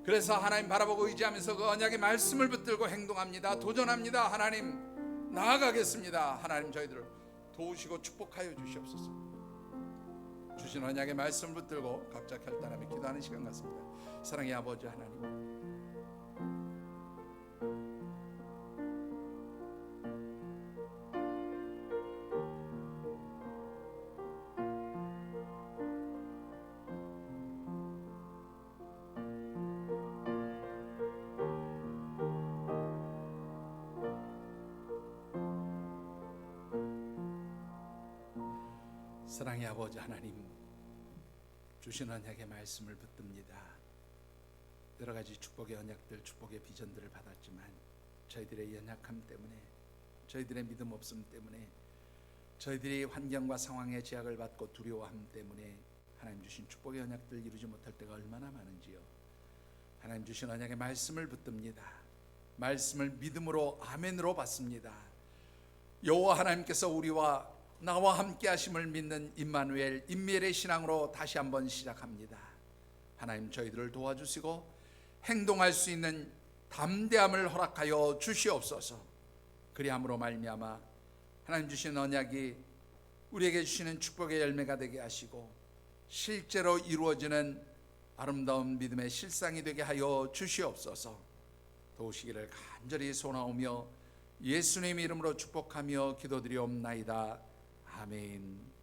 그래서 하나님 바라보고 의지하면서 그 언약의 말씀을 붙들고 행동합니다. 도전합니다. 하나님 나아가겠습니다. 하나님 저희들을 도우시고 축복하여 주시옵소서. 주신 언약의 말씀을 붙들고 각자 결단하며 기도하는 시간 같습니다. 사랑의 아버지 하나님, 사랑의 아버지 하나님, 주신 언약의 말씀을 붙듭니다. 여러 가지 축복의 언약들, 축복의 비전들을 받았지만 저희들의 연약함 때문에, 저희들의 믿음 없음 때문에, 저희들이 환경과 상황의 제약을 받고 두려워함 때문에 하나님 주신 축복의 언약들 이루지 못할 때가 얼마나 많은지요. 하나님 주신 언약의 말씀을 붙듭니다. 말씀을 믿음으로 아멘으로 받습니다. 여호와 하나님께서 우리와 나와 함께 하심을 믿는 임마누엘, 임미엘의 신앙으로 다시 한번 시작합니다. 하나님 저희들을 도와주시고 행동할 수 있는 담대함을 허락하여 주시옵소서. 그리함으로 말미암아 하나님 주신 언약이 우리에게 주시는 축복의 열매가 되게 하시고 실제로 이루어지는 아름다운 믿음의 실상이 되게 하여 주시옵소서. 도우시기를 간절히 소원하오며 예수님 이름으로 축복하며 기도드리옵나이다. 아멘.